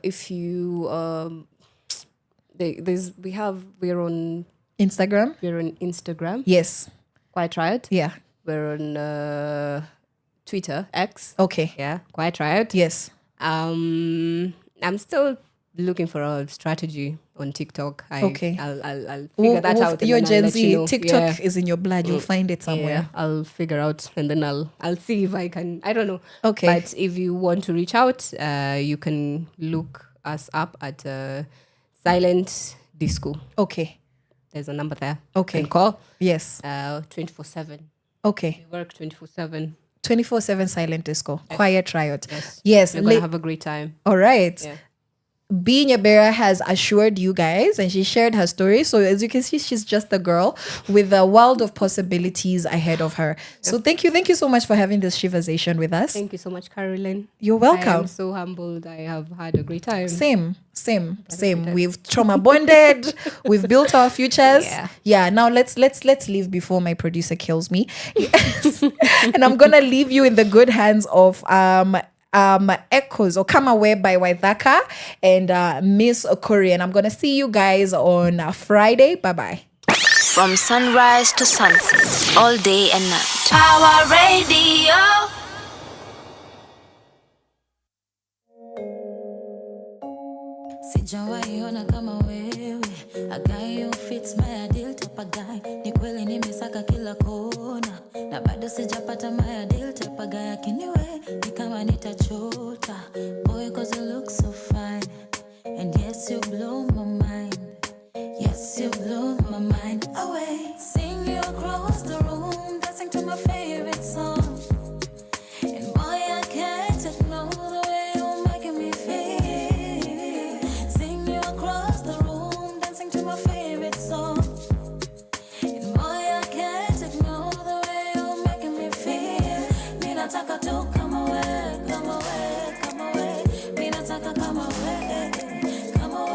If you we're on Instagram. We're on Instagram. Yes. Quiet Riot. Yeah. We're on Twitter, X. Okay. Yeah, Quiet Riot. Yes. I'm still looking for a strategy on TikTok. I'll figure that out. Your Gen Z, you know. TikTok is in your blood. You'll find it somewhere. Yeah, I'll figure out, and then I'll see if I can. I don't know. Okay. But if you want to reach out, you can look us up at Silent Disco. Okay. There's a number there. Okay. You can call. Yes. 24/7. Okay. We work 24/7. 24/7 Silent Disco. Yes. Quiet Riot. Yes. We're going to have a great time. All right. Yeah. Be-Nyaberah has assured you guys, and she shared her story. So as you can see, she's just a girl with a world of possibilities ahead of her. So thank you so much for having this Sheversation with us. Thank you so much, Caroline. You're welcome. I am so humbled. I have had a great time. Same. We've trauma bonded. We've built our futures. Yeah. Now let's leave before my producer kills me. Yes. And I'm gonna leave you in the good hands of Echoes or Come Away by Waithaka and Miss Okori. And I'm gonna see you guys on Friday. Bye. From sunrise to sunset, all day and night. Our radio. Sijawahi ona kama wewe, a guy who fits my ideal type of guy. Ni kweli nimesaka kila kona, na bado sijapata my ideal type of guy. Akiniwe ni kama nitachota, boy cause you look so fine. And yes you blow my mind, yes you blow my mind away. Sing you across the room, dancing to my favorite song. And boy I can't ignore the way you're making me feel. Sing you across the room, dancing to my favorite song. And boy I can't ignore the way you're making me feel. Ninataka tu come away, come away, come away. Ninataka come away, come away.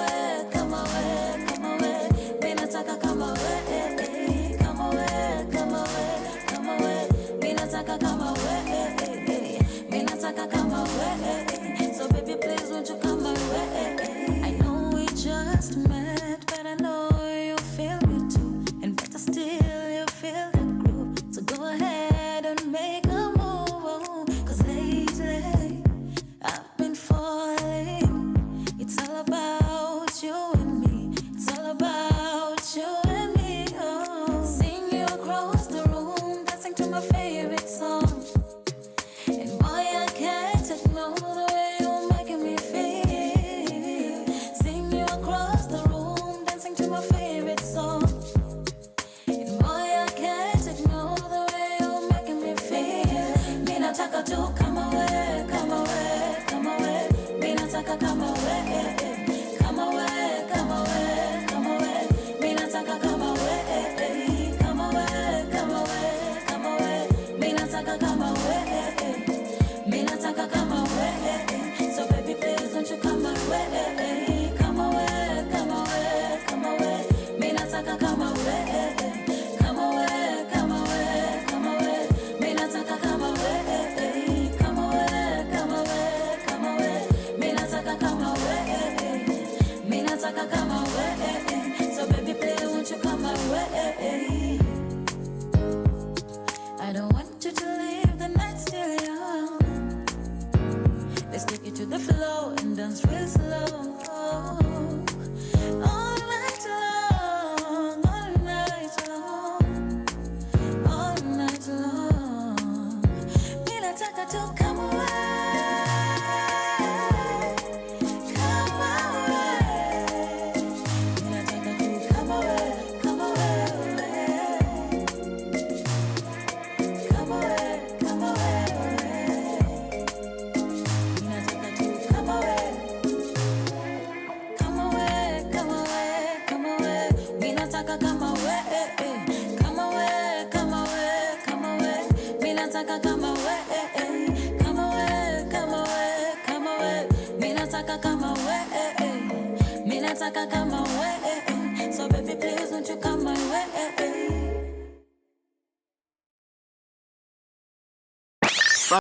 the night's still young. Let's take it to the floor and dance real slow. All night long, all night long, all night long. Mina taka to come away, come away. Mina taka to come away, come away, come away, come away. Mina taka to come away, come away, come away, come away. Mina taka come away, come away, come away, come away. Mina taka come away, come away, come away, come away. Mina taka come away, mina taka come away. So baby please won't you come my way.